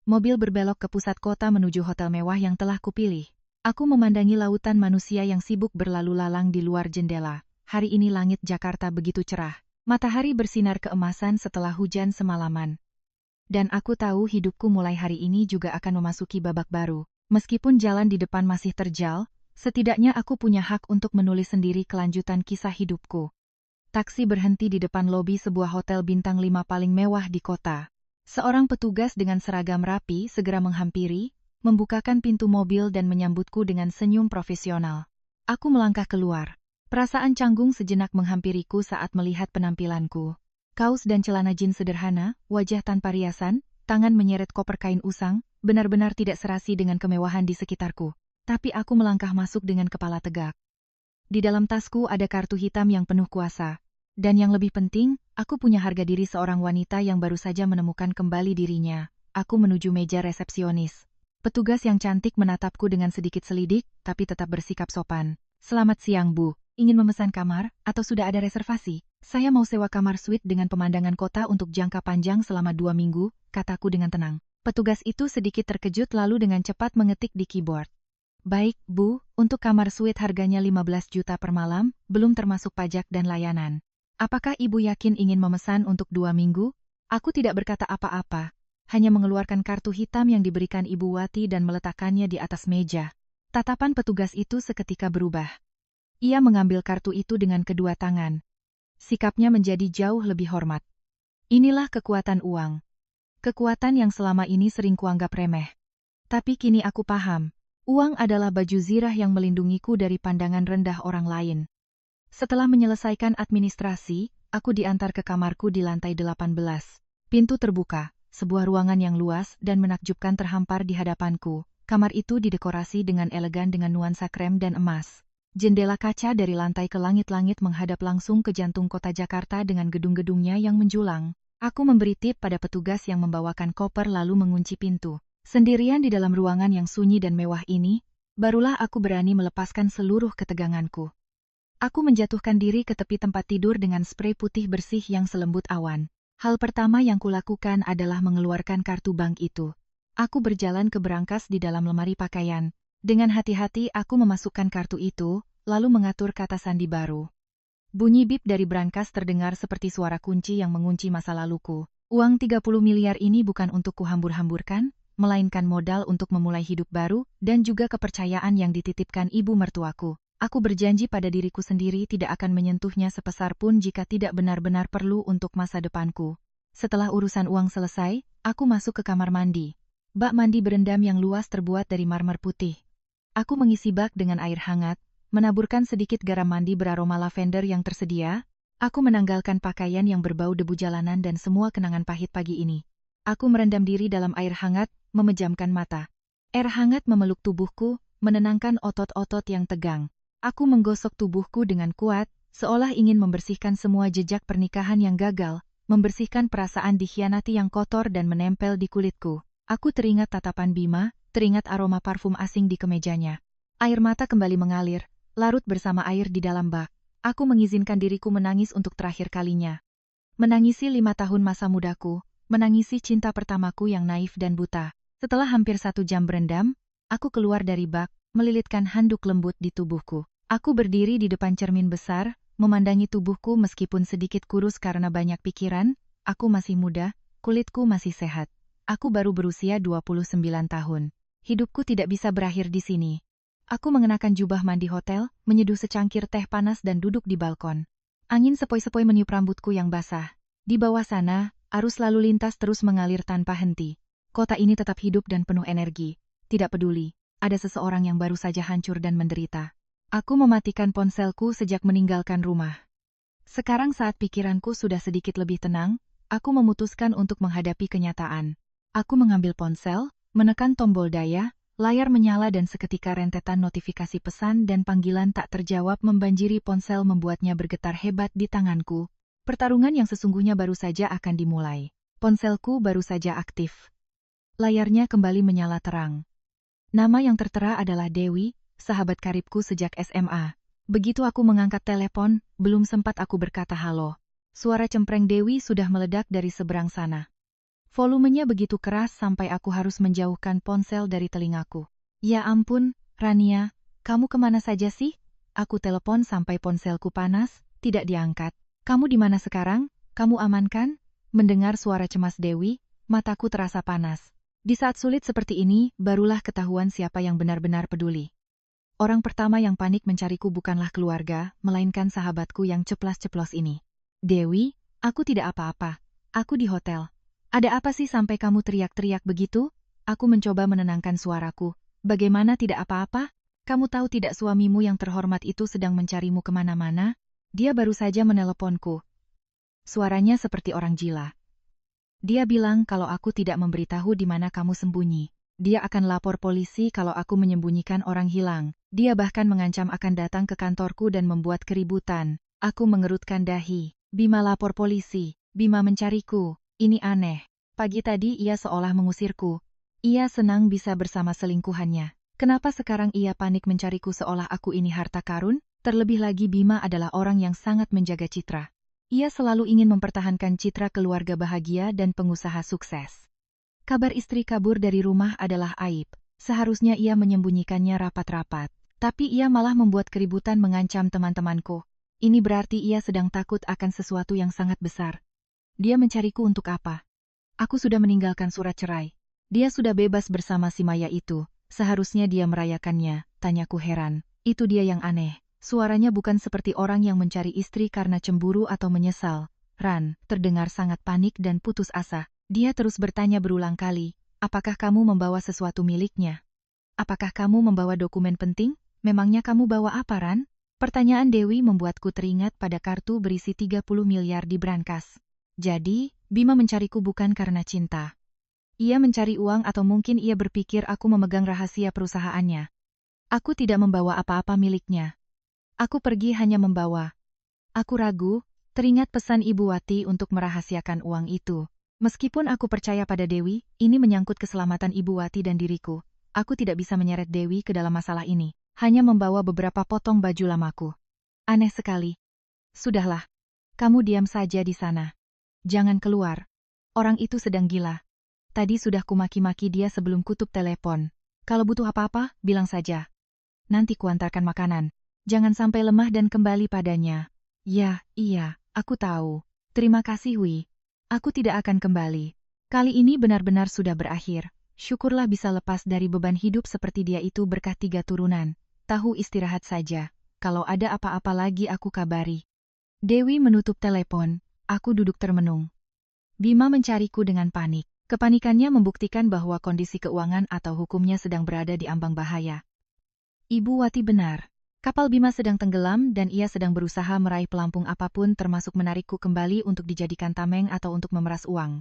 S1: Mobil berbelok ke pusat kota menuju hotel mewah yang telah kupilih. Aku memandangi lautan manusia yang sibuk berlalu lalang di luar jendela. Hari ini langit Jakarta begitu cerah. Matahari bersinar keemasan setelah hujan semalaman. Dan aku tahu hidupku mulai hari ini juga akan memasuki babak baru. Meskipun jalan di depan masih terjal, setidaknya aku punya hak untuk menulis sendiri kelanjutan kisah hidupku. Taksi berhenti di depan lobi sebuah hotel bintang 5 paling mewah di kota. Seorang petugas dengan seragam rapi segera menghampiri, membukakan pintu mobil dan menyambutku dengan senyum profesional. Aku melangkah keluar. Perasaan canggung sejenak menghampiriku saat melihat penampilanku. Kaos dan celana jeans sederhana, wajah tanpa riasan, tangan menyeret koper kain usang, benar-benar tidak serasi dengan kemewahan di sekitarku. Tapi aku melangkah masuk dengan kepala tegak. Di dalam tasku ada kartu hitam yang penuh kuasa. Dan yang lebih penting, aku punya harga diri seorang wanita yang baru saja menemukan kembali dirinya. Aku menuju meja resepsionis. Petugas yang cantik menatapku dengan sedikit selidik, tapi tetap bersikap sopan. Selamat siang, Bu. Ingin memesan kamar, atau sudah ada reservasi? Saya mau sewa kamar suite dengan pemandangan kota untuk jangka panjang selama 2 minggu, kataku dengan tenang. Petugas itu sedikit terkejut lalu dengan cepat mengetik di keyboard. Baik, Bu, untuk kamar suite harganya 15 juta per malam, belum termasuk pajak dan layanan. Apakah Ibu yakin ingin memesan untuk 2 minggu? Aku tidak berkata apa-apa, hanya mengeluarkan kartu hitam yang diberikan Ibu Wati dan meletakkannya di atas meja. Tatapan petugas itu seketika berubah. Ia mengambil kartu itu dengan kedua tangan. Sikapnya menjadi jauh lebih hormat. Inilah kekuatan uang. Kekuatan yang selama ini sering kuanggap remeh. Tapi kini aku paham. Uang adalah baju zirah yang melindungiku dari pandangan rendah orang lain. Setelah menyelesaikan administrasi, aku diantar ke kamarku di lantai 18. Pintu terbuka, sebuah ruangan yang luas dan menakjubkan terhampar di hadapanku. Kamar itu didekorasi dengan elegan dengan nuansa krem dan emas. Jendela kaca dari lantai ke langit-langit menghadap langsung ke jantung kota Jakarta dengan gedung-gedungnya yang menjulang. Aku memberi tip pada petugas yang membawakan koper lalu mengunci pintu. Sendirian di dalam ruangan yang sunyi dan mewah ini, barulah aku berani melepaskan seluruh keteganganku. Aku menjatuhkan diri ke tepi tempat tidur dengan sprei putih bersih yang selembut awan. Hal pertama yang kulakukan adalah mengeluarkan kartu bank itu. Aku berjalan ke berangkas di dalam lemari pakaian. Dengan hati-hati aku memasukkan kartu itu, lalu mengatur kata sandi baru. Bunyi bip dari berangkas terdengar seperti suara kunci yang mengunci masa laluku. Uang 30 miliar ini bukan untuk kuhambur-hamburkan, melainkan modal untuk memulai hidup baru dan juga kepercayaan yang dititipkan ibu mertuaku. Aku berjanji pada diriku sendiri tidak akan menyentuhnya sepesar pun jika tidak benar-benar perlu untuk masa depanku. Setelah urusan uang selesai, aku masuk ke kamar mandi. Bak mandi berendam yang luas terbuat dari marmer putih. Aku mengisi bak dengan air hangat, menaburkan sedikit garam mandi beraroma lavender yang tersedia. Aku menanggalkan pakaian yang berbau debu jalanan dan semua kenangan pahit pagi ini. Aku merendam diri dalam air hangat, memejamkan mata. Air hangat memeluk tubuhku, menenangkan otot-otot yang tegang. Aku menggosok tubuhku dengan kuat, seolah ingin membersihkan semua jejak pernikahan yang gagal, membersihkan perasaan dikhianati yang kotor dan menempel di kulitku. Aku teringat tatapan Bima, teringat aroma parfum asing di kemejanya. Air mata kembali mengalir, larut bersama air di dalam bak. Aku mengizinkan diriku menangis untuk terakhir kalinya. Menangisi 5 tahun masa mudaku, menangisi cinta pertamaku yang naif dan buta. Setelah hampir 1 jam berendam, aku keluar dari bak, melilitkan handuk lembut di tubuhku. Aku berdiri di depan cermin besar, memandangi tubuhku meskipun sedikit kurus karena banyak pikiran. Aku masih muda, kulitku masih sehat. Aku baru berusia 29 tahun. Hidupku tidak bisa berakhir di sini. Aku mengenakan jubah mandi hotel, menyeduh secangkir teh panas dan duduk di balkon. Angin sepoi-sepoi meniup rambutku yang basah. Di bawah sana, arus lalu lintas terus mengalir tanpa henti. Kota ini tetap hidup dan penuh energi. Tidak peduli, ada seseorang yang baru saja hancur dan menderita. Aku mematikan ponselku sejak meninggalkan rumah. Sekarang saat pikiranku sudah sedikit lebih tenang, aku memutuskan untuk menghadapi kenyataan. Aku mengambil ponsel, menekan tombol daya, layar menyala dan seketika rentetan notifikasi pesan dan panggilan tak terjawab membanjiri ponsel membuatnya bergetar hebat di tanganku. Pertarungan yang sesungguhnya baru saja akan dimulai. Ponselku baru saja aktif. Layarnya kembali menyala terang. Nama yang tertera adalah Dewi, sahabat karibku sejak SMA. Begitu aku mengangkat telepon, belum sempat aku berkata halo. Suara cempreng Dewi sudah meledak dari seberang sana. Volumenya begitu keras sampai aku harus menjauhkan ponsel dari telingaku. Ya ampun, Rania, kamu kemana saja sih? Aku telepon sampai ponselku panas, tidak diangkat. Kamu di mana sekarang? Kamu aman kan? Mendengar suara cemas Dewi, mataku terasa panas. Di saat sulit seperti ini, barulah ketahuan siapa yang benar-benar peduli. Orang pertama yang panik mencariku bukanlah keluarga, melainkan sahabatku yang ceplas-ceplos ini. Dewi, aku tidak apa-apa. Aku di hotel. Ada apa sih sampai kamu teriak-teriak begitu? Aku mencoba menenangkan suaraku. Bagaimana tidak apa-apa? Kamu tahu tidak suamimu yang terhormat itu sedang mencarimu kemana-mana? Dia baru saja meneleponku. Suaranya seperti orang gila. Dia bilang kalau aku tidak memberitahu di mana kamu sembunyi. Dia akan lapor polisi kalau aku menyembunyikan orang hilang. Dia bahkan mengancam akan datang ke kantorku dan membuat keributan. Aku mengerutkan dahi. Bima lapor polisi. Bima mencariku. Ini aneh. Pagi tadi ia seolah mengusirku. Ia senang bisa bersama selingkuhannya. Kenapa sekarang ia panik mencariku seolah aku ini harta karun? Terlebih lagi Bima adalah orang yang sangat menjaga citra. Ia selalu ingin mempertahankan citra keluarga bahagia dan pengusaha sukses. Kabar istri kabur dari rumah adalah aib. Seharusnya ia menyembunyikannya rapat-rapat. Tapi ia malah membuat keributan mengancam teman-temanku. Ini berarti ia sedang takut akan sesuatu yang sangat besar. Dia mencariku untuk apa? Aku sudah meninggalkan surat cerai. Dia sudah bebas bersama si Maya itu. Seharusnya dia merayakannya, tanyaku heran. Itu dia yang aneh. Suaranya bukan seperti orang yang mencari istri karena cemburu atau menyesal. Ran, terdengar sangat panik dan putus asa. Dia terus bertanya berulang kali, apakah kamu membawa sesuatu miliknya? Apakah kamu membawa dokumen penting? Memangnya kamu bawa apa, Ran? Pertanyaan Dewi membuatku teringat pada kartu berisi 30 miliar di brankas. Jadi, Bima mencariku bukan karena cinta. Ia mencari uang atau mungkin ia berpikir aku memegang rahasia perusahaannya. Aku tidak membawa apa-apa miliknya. Aku pergi hanya membawa. Aku ragu, Teringat pesan Ibu Wati untuk merahasiakan uang itu. Meskipun aku percaya pada Dewi, ini menyangkut keselamatan Ibu Wati dan diriku. Aku tidak bisa menyeret Dewi ke dalam masalah ini. Hanya membawa beberapa potong baju lamaku. Aneh sekali. Sudahlah. Kamu diam saja di sana. Jangan keluar. Orang itu sedang gila. Tadi sudah kumaki-maki dia sebelum kutup telepon. Kalau butuh apa-apa, bilang saja. Nanti kuantarkan makanan. Jangan sampai lemah dan kembali padanya. Ya, iya, aku tahu. Terima kasih, Wi. Aku tidak akan kembali. Kali ini benar-benar sudah berakhir. Syukurlah bisa lepas dari beban hidup seperti dia itu berkah 3 turunan. Tahu istirahat saja. Kalau ada apa-apa lagi aku kabari. Dewi menutup telepon. Aku duduk termenung. Bima mencariku dengan panik. Kepanikannya membuktikan bahwa kondisi keuangan atau hukumnya sedang berada di ambang bahaya. Ibu Wati benar. Kapal Bima sedang tenggelam dan ia sedang berusaha meraih pelampung apapun termasuk menarikku kembali untuk dijadikan tameng atau untuk memeras uang.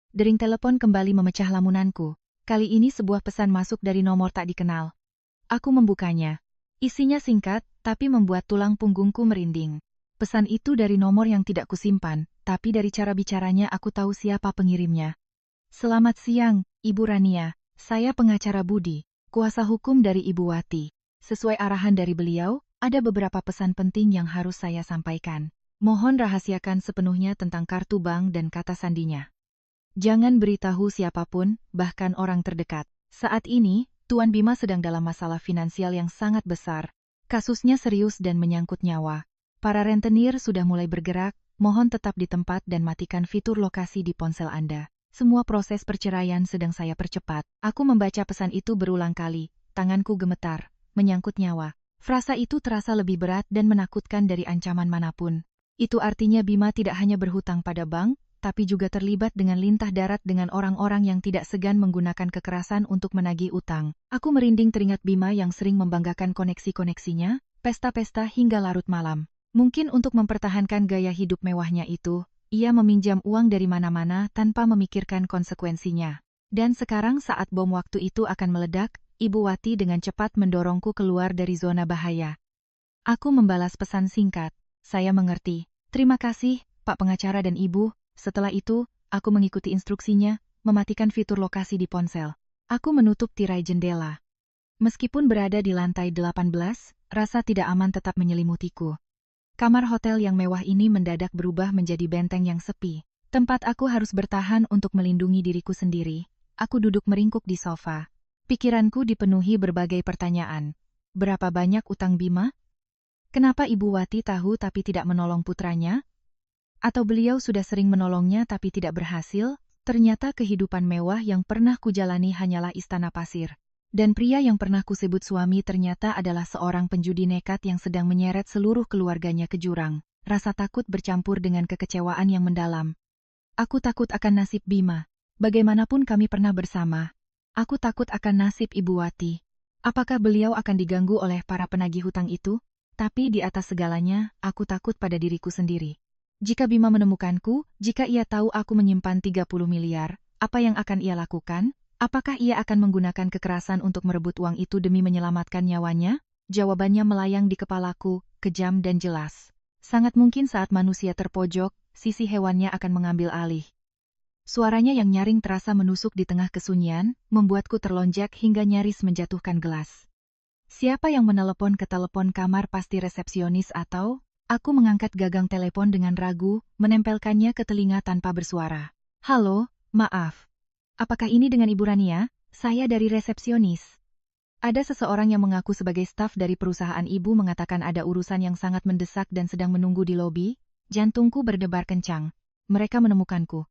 S1: Dering telepon kembali memecah lamunanku. Kali ini sebuah pesan masuk dari nomor tak dikenal. Aku membukanya. Isinya singkat, tapi membuat tulang punggungku merinding. Pesan itu dari nomor yang tidak kusimpan, tapi dari cara bicaranya aku tahu siapa pengirimnya. Selamat siang, Ibu Rania. Saya pengacara Budi, kuasa hukum dari Ibu Wati. Sesuai arahan dari beliau, ada beberapa pesan penting yang harus saya sampaikan. Mohon rahasiakan sepenuhnya tentang kartu bank dan kata sandinya. Jangan beritahu siapapun, bahkan orang terdekat. Saat ini, Tuan Bima sedang dalam masalah finansial yang sangat besar. Kasusnya serius dan menyangkut nyawa. Para rentenir sudah mulai bergerak, mohon tetap di tempat dan matikan fitur lokasi di ponsel Anda. Semua proses perceraian sedang saya percepat. Aku membaca pesan itu berulang kali, tanganku gemetar, menyangkut nyawa. Frasa itu terasa lebih berat dan menakutkan dari ancaman manapun. Itu artinya Bima tidak hanya berhutang pada bank, tapi juga terlibat dengan lintah darat dengan orang-orang yang tidak segan menggunakan kekerasan untuk menagih utang. Aku merinding teringat Bima yang sering membanggakan koneksi-koneksinya, pesta-pesta hingga larut malam. Mungkin untuk mempertahankan gaya hidup mewahnya itu, ia meminjam uang dari mana-mana tanpa memikirkan konsekuensinya. Dan sekarang saat bom waktu itu akan meledak, Ibu Wati dengan cepat mendorongku keluar dari zona bahaya. Aku membalas pesan singkat. Saya mengerti. Terima kasih, Pak Pengacara dan Ibu. Setelah itu, aku mengikuti instruksinya, mematikan fitur lokasi di ponsel. Aku menutup tirai jendela. Meskipun berada di lantai 18, rasa tidak aman tetap menyelimutiku. Kamar hotel yang mewah ini mendadak berubah menjadi benteng yang sepi. Tempat aku harus bertahan untuk melindungi diriku sendiri. Aku duduk meringkuk di sofa. Pikiranku dipenuhi berbagai pertanyaan. Berapa banyak utang Bima? Kenapa Ibu Wati tahu tapi tidak menolong putranya? Atau beliau sudah sering menolongnya tapi tidak berhasil? Ternyata kehidupan mewah yang pernah kujalani hanyalah istana pasir. Dan pria yang pernah kusebut suami ternyata adalah seorang penjudi nekat yang sedang menyeret seluruh keluarganya ke jurang. Rasa takut bercampur dengan kekecewaan yang mendalam. Aku takut akan nasib Bima. Bagaimanapun kami pernah bersama. Aku takut akan nasib Ibu Wati. Apakah beliau akan diganggu oleh para penagih hutang itu? Tapi di atas segalanya, aku takut pada diriku sendiri. Jika Bima menemukanku, jika ia tahu aku menyimpan 30 miliar, apa yang akan ia lakukan? Apakah ia akan menggunakan kekerasan untuk merebut uang itu demi menyelamatkan nyawanya? Jawabannya melayang di kepalaku, kejam dan jelas. Sangat mungkin saat manusia terpojok, sisi hewannya akan mengambil alih. Suaranya yang nyaring terasa menusuk di tengah kesunyian, membuatku terlonjak hingga nyaris menjatuhkan gelas. Siapa yang menelepon ke telepon kamar pasti resepsionis atau... Aku mengangkat gagang telepon dengan ragu, menempelkannya ke telinga tanpa bersuara. Halo, maaf. Apakah ini dengan Ibu Rania? Saya dari resepsionis. Ada seseorang yang mengaku sebagai staf dari perusahaan Ibu mengatakan ada urusan yang sangat mendesak dan sedang menunggu di lobi. Jantungku berdebar kencang. Mereka menemukanku.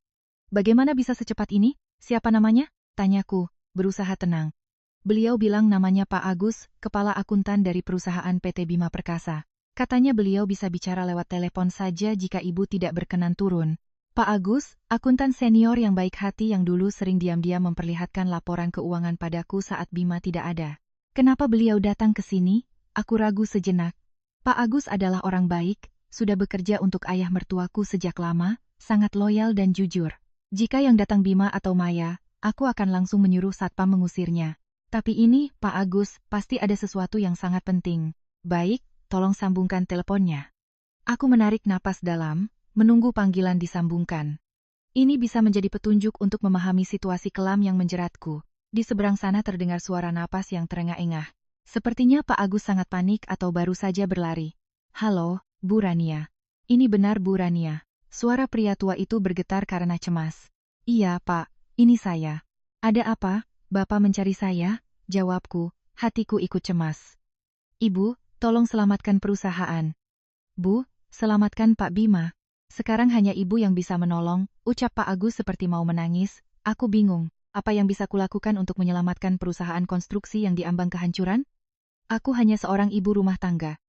S1: Bagaimana bisa secepat ini? Siapa namanya? Tanyaku, berusaha tenang. Beliau bilang namanya Pak Agus, kepala akuntan dari perusahaan PT Bima Perkasa. Katanya beliau bisa bicara lewat telepon saja jika Ibu tidak berkenan turun. Pak Agus, akuntan senior yang baik hati yang dulu sering diam-diam memperlihatkan laporan keuangan padaku saat Bima tidak ada. Kenapa beliau datang ke sini? Aku ragu sejenak. Pak Agus adalah orang baik, sudah bekerja untuk ayah mertuaku sejak lama, sangat loyal dan jujur. Jika yang datang Bima atau Maya, aku akan langsung menyuruh satpam mengusirnya. Tapi ini, Pak Agus, pasti ada sesuatu yang sangat penting. Baik, tolong sambungkan teleponnya. Aku menarik napas dalam, menunggu panggilan disambungkan. Ini bisa menjadi petunjuk untuk memahami situasi kelam yang menjeratku. Di seberang sana terdengar suara napas yang terengah-engah. Sepertinya Pak Agus sangat panik atau baru saja berlari. Halo, Bu Rania. Ini benar Bu Rania. Suara pria tua itu bergetar karena cemas. Iya, Pak. Ini saya. Ada apa? Bapak mencari saya? Jawabku. Hatiku ikut cemas. Ibu, tolong selamatkan perusahaan. Bu, selamatkan Pak Bima. Sekarang hanya ibu yang bisa menolong, ucap Pak Agus seperti mau menangis. Aku bingung, apa yang bisa kulakukan untuk menyelamatkan perusahaan konstruksi yang diambang kehancuran? Aku hanya seorang ibu rumah tangga.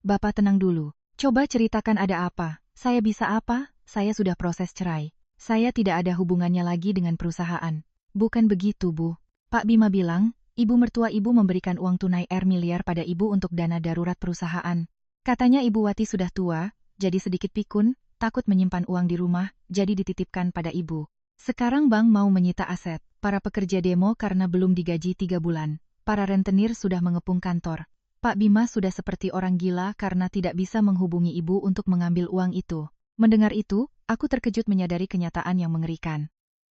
S1: Bapak tenang dulu. Coba ceritakan ada apa. Saya bisa apa? Saya sudah proses cerai. Saya tidak ada hubungannya lagi dengan perusahaan. Bukan begitu, Bu. Pak Bima bilang, ibu mertua ibu memberikan uang tunai miliar pada ibu untuk dana darurat perusahaan. Katanya Ibu Wati sudah tua, jadi sedikit pikun, takut menyimpan uang di rumah, jadi dititipkan pada ibu. Sekarang bank mau menyita aset. Para pekerja demo karena belum digaji 3 bulan. Para rentenir sudah mengepung kantor. Pak Bima sudah seperti orang gila karena tidak bisa menghubungi ibu untuk mengambil uang itu. Mendengar itu, aku terkejut menyadari kenyataan yang mengerikan.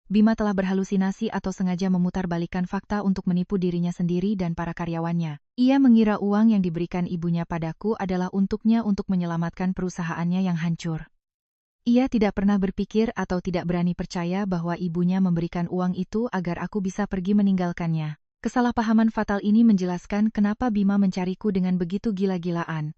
S1: Bima telah berhalusinasi atau sengaja memutarbalikkan fakta untuk menipu dirinya sendiri dan para karyawannya. Ia mengira uang yang diberikan ibunya padaku adalah untuknya untuk menyelamatkan perusahaannya yang hancur. Ia tidak pernah berpikir atau tidak berani percaya bahwa ibunya memberikan uang itu agar aku bisa pergi meninggalkannya. Kesalahpahaman fatal ini menjelaskan kenapa Bima mencariku dengan begitu gila-gilaan.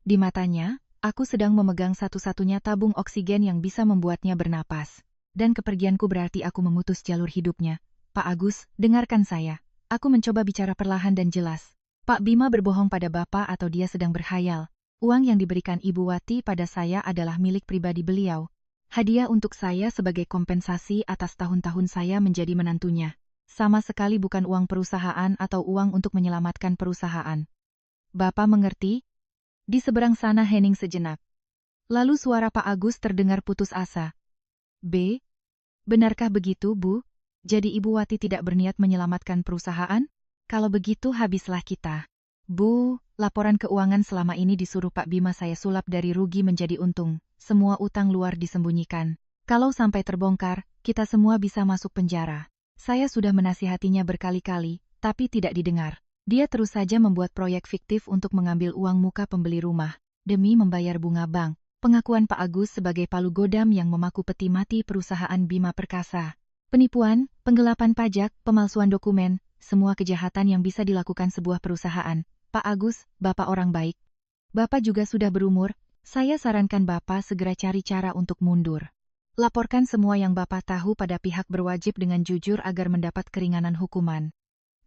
S1: Di matanya, aku sedang memegang satu-satunya tabung oksigen yang bisa membuatnya bernapas. Dan kepergianku berarti aku memutus jalur hidupnya. Pak Agus, dengarkan saya. Aku mencoba bicara perlahan dan jelas. Pak Bima berbohong pada Bapak atau dia sedang berkhayal. Uang yang diberikan Ibu Wati pada saya adalah milik pribadi beliau. Hadiah untuk saya sebagai kompensasi atas tahun-tahun saya menjadi menantunya. Sama sekali bukan uang perusahaan atau uang untuk menyelamatkan perusahaan. Bapak mengerti? Di seberang sana hening sejenak. Lalu suara Pak Agus terdengar putus asa. B. Benarkah begitu, Bu? Jadi Ibu Wati tidak berniat menyelamatkan perusahaan? Kalau begitu habislah kita. Bu, laporan keuangan selama ini disuruh Pak Bima saya sulap dari rugi menjadi untung. Semua utang luar disembunyikan. Kalau sampai terbongkar, kita semua bisa masuk penjara. Saya sudah menasihatinya berkali-kali, tapi tidak didengar. Dia terus saja membuat proyek fiktif untuk mengambil uang muka pembeli rumah, demi membayar bunga bank. Pengakuan Pak Agus sebagai palu godam yang memaku peti mati perusahaan Bima Perkasa. Penipuan, penggelapan pajak, pemalsuan dokumen, semua kejahatan yang bisa dilakukan sebuah perusahaan. Pak Agus, Bapak orang baik. Bapak juga sudah berumur, saya sarankan Bapak segera cari cara untuk mundur. Laporkan semua yang Bapak tahu pada pihak berwajib dengan jujur agar mendapat keringanan hukuman.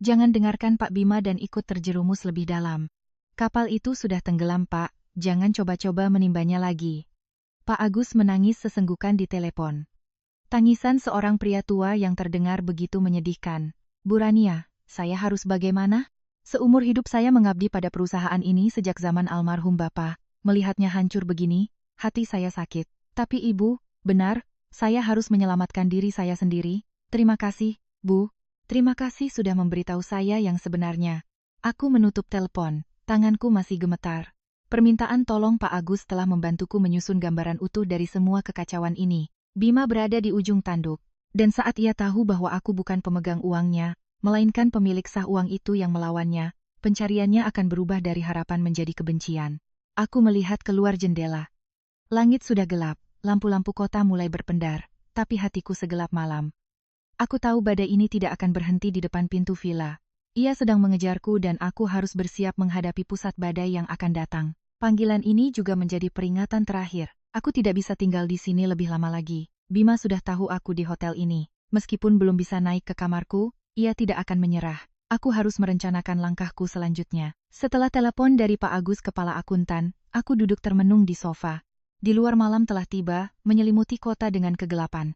S1: Jangan dengarkan Pak Bima dan ikut terjerumus lebih dalam. Kapal itu sudah tenggelam, Pak. Jangan coba-coba menimbanya lagi. Pak Agus menangis sesenggukan di telepon. Tangisan seorang pria tua yang terdengar begitu menyedihkan. Bu Rania, saya harus bagaimana? Seumur hidup saya mengabdi pada perusahaan ini sejak zaman almarhum Bapak. Melihatnya hancur begini, hati saya sakit. Tapi Ibu, benar, saya harus menyelamatkan diri saya sendiri. Terima kasih, Bu. Terima kasih sudah memberitahu saya yang sebenarnya. Aku menutup telepon, tanganku masih gemetar. Permintaan tolong Pak Agus telah membantuku menyusun gambaran utuh dari semua kekacauan ini. Bima berada di ujung tanduk, dan saat ia tahu bahwa aku bukan pemegang uangnya, melainkan pemilik sah uang itu yang melawannya, pencariannya akan berubah dari harapan menjadi kebencian. Aku melihat keluar jendela. Langit sudah gelap. Lampu-lampu kota mulai berpendar, tapi hatiku segelap malam. Aku tahu badai ini tidak akan berhenti di depan pintu villa. Ia sedang mengejarku dan aku harus bersiap menghadapi pusat badai yang akan datang. Panggilan ini juga menjadi peringatan terakhir. Aku tidak bisa tinggal di sini lebih lama lagi. Bima sudah tahu aku di hotel ini. Meskipun belum bisa naik ke kamarku, ia tidak akan menyerah. Aku harus merencanakan langkahku selanjutnya. Setelah telepon dari Pak Agus kepala akuntan, aku duduk termenung di sofa. Di luar malam telah tiba, menyelimuti kota dengan kegelapan.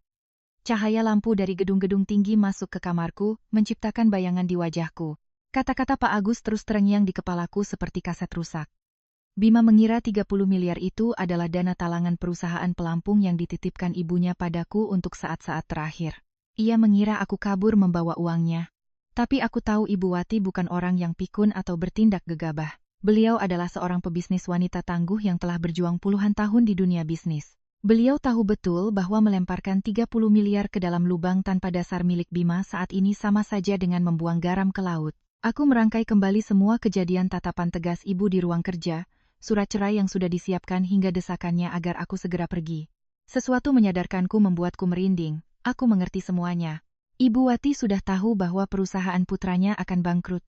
S1: Cahaya lampu dari gedung-gedung tinggi masuk ke kamarku, menciptakan bayangan di wajahku. Kata-kata Pak Agus terus terngiang di kepalaku seperti kaset rusak. Bima mengira 30 miliar itu adalah dana talangan perusahaan pelampung yang dititipkan ibunya padaku untuk saat-saat terakhir. Ia mengira aku kabur membawa uangnya. Tapi aku tahu Ibu Wati bukan orang yang pikun atau bertindak gegabah. Beliau adalah seorang pebisnis wanita tangguh yang telah berjuang puluhan tahun di dunia bisnis. Beliau tahu betul bahwa melemparkan 30 miliar ke dalam lubang tanpa dasar milik Bima saat ini sama saja dengan membuang garam ke laut. Aku merangkai kembali semua kejadian tatapan tegas ibu di ruang kerja, surat cerai yang sudah disiapkan hingga desakannya agar aku segera pergi. Sesuatu menyadarkanku membuatku merinding. Aku mengerti semuanya. Ibu Wati sudah tahu bahwa perusahaan putranya akan bangkrut.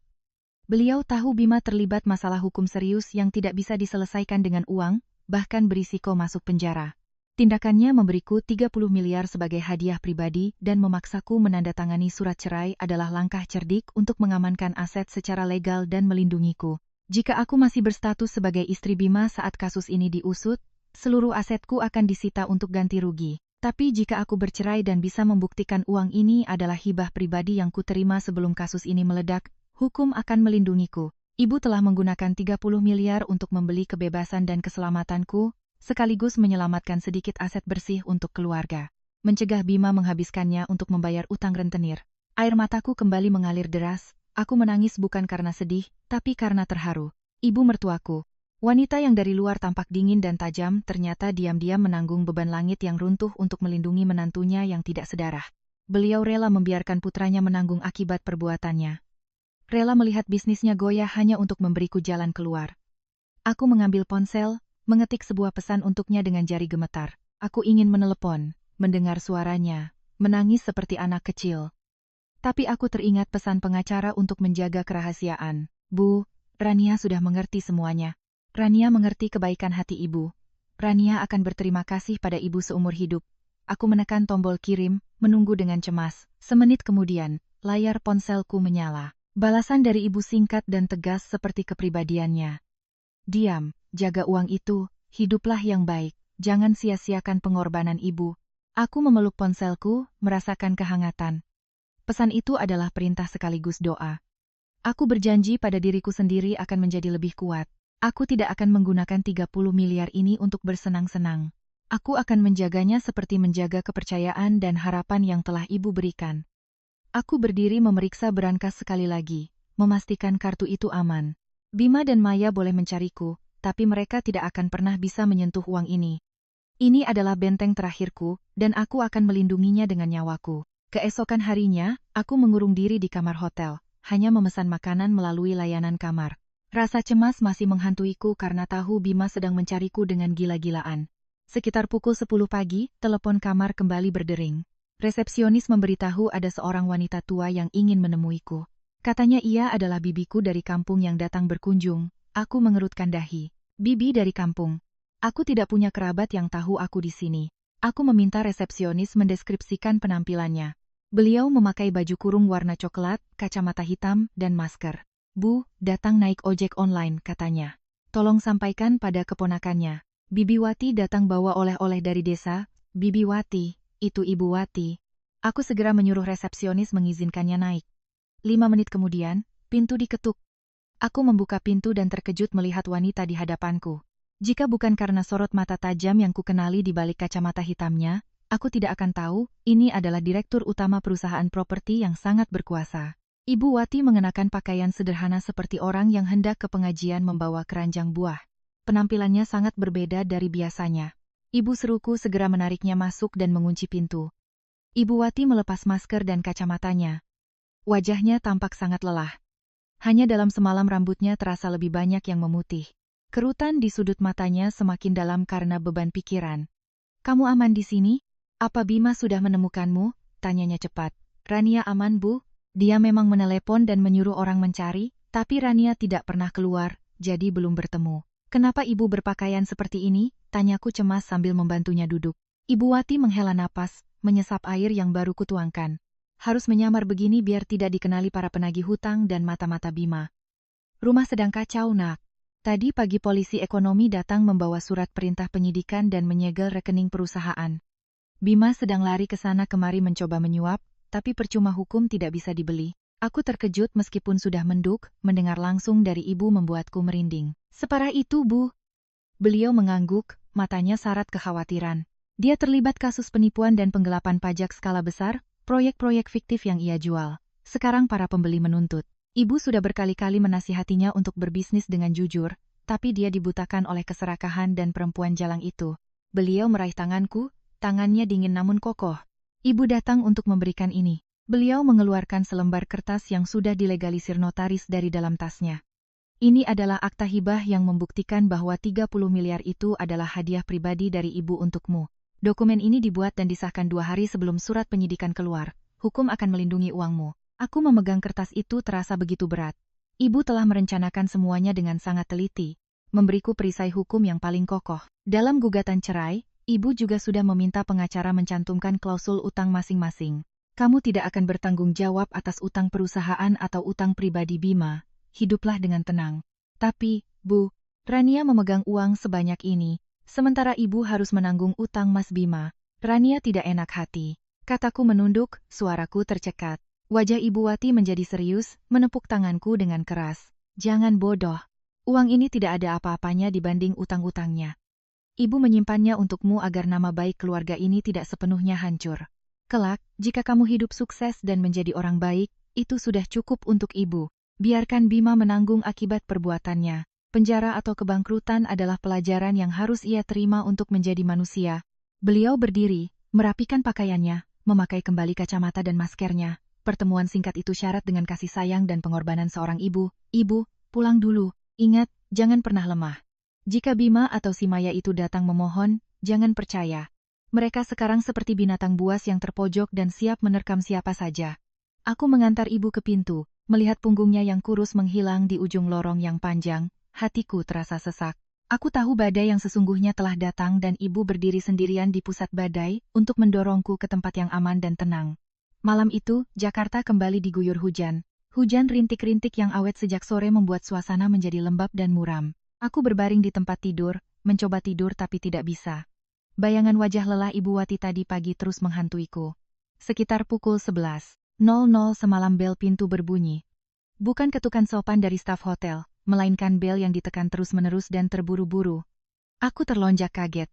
S1: Beliau tahu Bima terlibat masalah hukum serius yang tidak bisa diselesaikan dengan uang, bahkan berisiko masuk penjara. Tindakannya memberiku 30 miliar sebagai hadiah pribadi dan memaksaku menandatangani surat cerai adalah langkah cerdik untuk mengamankan aset secara legal dan melindungiku. Jika aku masih berstatus sebagai istri Bima saat kasus ini diusut, seluruh asetku akan disita untuk ganti rugi. Tapi jika aku bercerai dan bisa membuktikan uang ini adalah hibah pribadi yang kuterima sebelum kasus ini meledak, hukum akan melindungiku. Ibu telah menggunakan 30 miliar untuk membeli kebebasan dan keselamatanku, sekaligus menyelamatkan sedikit aset bersih untuk keluarga. Mencegah Bima menghabiskannya untuk membayar utang rentenir. Air mataku kembali mengalir deras, aku menangis bukan karena sedih, tapi karena terharu. Ibu mertuaku, wanita yang dari luar tampak dingin dan tajam, ternyata diam-diam menanggung beban langit yang runtuh untuk melindungi menantunya yang tidak sedarah. Beliau rela membiarkan putranya menanggung akibat perbuatannya. Rela melihat bisnisnya goyah hanya untuk memberiku jalan keluar. Aku mengambil ponsel, mengetik sebuah pesan untuknya dengan jari gemetar. Aku ingin menelepon, mendengar suaranya, menangis seperti anak kecil. Tapi aku teringat pesan pengacara untuk menjaga kerahasiaan. Bu, Rania sudah mengerti semuanya. Rania mengerti kebaikan hati ibu. Rania akan berterima kasih pada ibu seumur hidup. Aku menekan tombol kirim, menunggu dengan cemas. Semenit kemudian, layar ponselku menyala. Balasan dari ibu singkat dan tegas seperti kepribadiannya. Diam. Jaga uang itu, hiduplah yang baik, jangan sia-siakan pengorbanan ibu. Aku memeluk ponselku, merasakan kehangatan. Pesan itu adalah perintah sekaligus doa. Aku berjanji pada diriku sendiri akan menjadi lebih kuat. Aku tidak akan menggunakan 30 miliar ini untuk bersenang-senang. Aku akan menjaganya seperti menjaga kepercayaan dan harapan yang telah ibu berikan. Aku berdiri memeriksa berangkas sekali lagi, memastikan kartu itu aman. Bima dan Maya boleh mencariku, tapi mereka tidak akan pernah bisa menyentuh uang ini. Ini adalah benteng terakhirku, dan aku akan melindunginya dengan nyawaku. Keesokan harinya, aku mengurung diri di kamar hotel, hanya memesan makanan melalui layanan kamar. Rasa cemas masih menghantuiku karena tahu Bima sedang mencariku dengan gila-gilaan. Sekitar pukul 10 pagi, telepon kamar kembali berdering. Resepsionis memberitahu ada seorang wanita tua yang ingin menemuiku. Katanya ia adalah bibiku dari kampung yang datang berkunjung. Aku mengerutkan dahi. Bibi dari kampung. Aku tidak punya kerabat yang tahu aku di sini. Aku meminta resepsionis mendeskripsikan penampilannya. Beliau memakai baju kurung warna coklat, kacamata hitam, dan masker. Bu, datang naik ojek online, katanya. Tolong sampaikan pada keponakannya. Bibi Wati datang bawa oleh-oleh dari desa. Bibi Wati, itu Ibu Wati. Aku segera menyuruh resepsionis mengizinkannya naik. 5 menit kemudian, pintu diketuk. Aku membuka pintu dan terkejut melihat wanita di hadapanku. Jika bukan karena sorot mata tajam yang kukenali di balik kacamata hitamnya, aku tidak akan tahu, ini adalah direktur utama perusahaan properti yang sangat berkuasa. Ibu Wati mengenakan pakaian sederhana seperti orang yang hendak ke pengajian membawa keranjang buah. Penampilannya sangat berbeda dari biasanya. Ibu seruku segera menariknya masuk dan mengunci pintu. Ibu Wati melepas masker dan kacamatanya. Wajahnya tampak sangat lelah. Hanya dalam semalam rambutnya terasa lebih banyak yang memutih. Kerutan di sudut matanya semakin dalam karena beban pikiran. Kamu aman di sini? Apa Bima sudah menemukanmu? Tanyanya cepat. Rania aman, Bu. Dia memang menelepon dan menyuruh orang mencari, tapi Rania tidak pernah keluar, jadi belum bertemu. Kenapa ibu berpakaian seperti ini? Tanyaku cemas sambil membantunya duduk. Ibu Wati menghela napas, menyesap air yang baru kutuangkan. Harus menyamar begini biar tidak dikenali para penagih hutang dan mata-mata Bima. Rumah sedang kacau, Nak. Tadi pagi polisi ekonomi datang membawa surat perintah penyidikan dan menyegel rekening perusahaan. Bima sedang lari ke sana kemari mencoba menyuap, tapi percuma hukum tidak bisa dibeli. Aku terkejut meskipun sudah menduk, mendengar langsung dari ibu membuatku merinding. Separah itu, Bu. Beliau mengangguk, matanya syarat kekhawatiran. Dia terlibat kasus penipuan dan penggelapan pajak skala besar, proyek-proyek fiktif yang ia jual. Sekarang para pembeli menuntut. Ibu sudah berkali-kali menasihatinya untuk berbisnis dengan jujur, tapi dia dibutakan oleh keserakahan dan perempuan jalang itu. Beliau meraih tanganku, tangannya dingin namun kokoh. Ibu datang untuk memberikan ini. Beliau mengeluarkan selembar kertas yang sudah dilegalisir notaris dari dalam tasnya. Ini adalah akta hibah yang membuktikan bahwa 30 miliar itu adalah hadiah pribadi dari ibu untukmu. Dokumen ini dibuat dan disahkan 2 hari sebelum surat penyidikan keluar. Hukum akan melindungi uangmu. Aku memegang kertas itu terasa begitu berat. Ibu telah merencanakan semuanya dengan sangat teliti, memberiku perisai hukum yang paling kokoh. Dalam gugatan cerai, ibu juga sudah meminta pengacara mencantumkan klausul utang masing-masing. Kamu tidak akan bertanggung jawab atas utang perusahaan atau utang pribadi Bima. Hiduplah dengan tenang. Tapi, Bu, Rania memegang uang sebanyak ini, sementara ibu harus menanggung utang Mas Bima. Rania tidak enak hati. Kataku menunduk, suaraku tercekat. Wajah Ibu Wati menjadi serius, menepuk tanganku dengan keras. Jangan bodoh. Uang ini tidak ada apa-apanya dibanding utang-utangnya. Ibu menyimpannya untukmu agar nama baik keluarga ini tidak sepenuhnya hancur. Kelak, jika kamu hidup sukses dan menjadi orang baik, itu sudah cukup untuk ibu. Biarkan Bima menanggung akibat perbuatannya. Penjara atau kebangkrutan adalah pelajaran yang harus ia terima untuk menjadi manusia. Beliau berdiri, merapikan pakaiannya, memakai kembali kacamata dan maskernya. Pertemuan singkat itu syarat dengan kasih sayang dan pengorbanan seorang ibu. Ibu, pulang dulu. Ingat, jangan pernah lemah. Jika Bima atau si Maya itu datang memohon, jangan percaya. Mereka sekarang seperti binatang buas yang terpojok dan siap menerkam siapa saja. Aku mengantar ibu ke pintu, melihat punggungnya yang kurus menghilang di ujung lorong yang panjang, hatiku terasa sesak. Aku tahu badai yang sesungguhnya telah datang dan ibu berdiri sendirian di pusat badai untuk mendorongku ke tempat yang aman dan tenang. Malam itu, Jakarta kembali diguyur hujan. Hujan rintik-rintik yang awet sejak sore membuat suasana menjadi lembab dan muram. Aku berbaring di tempat tidur, mencoba tidur tapi tidak bisa. Bayangan wajah lelah Ibu Wati tadi pagi terus menghantuiku. Sekitar pukul 11.00 semalam bel pintu berbunyi. Bukan ketukan sopan dari staf hotel, melainkan bel yang ditekan terus-menerus dan terburu-buru. Aku terlonjak kaget.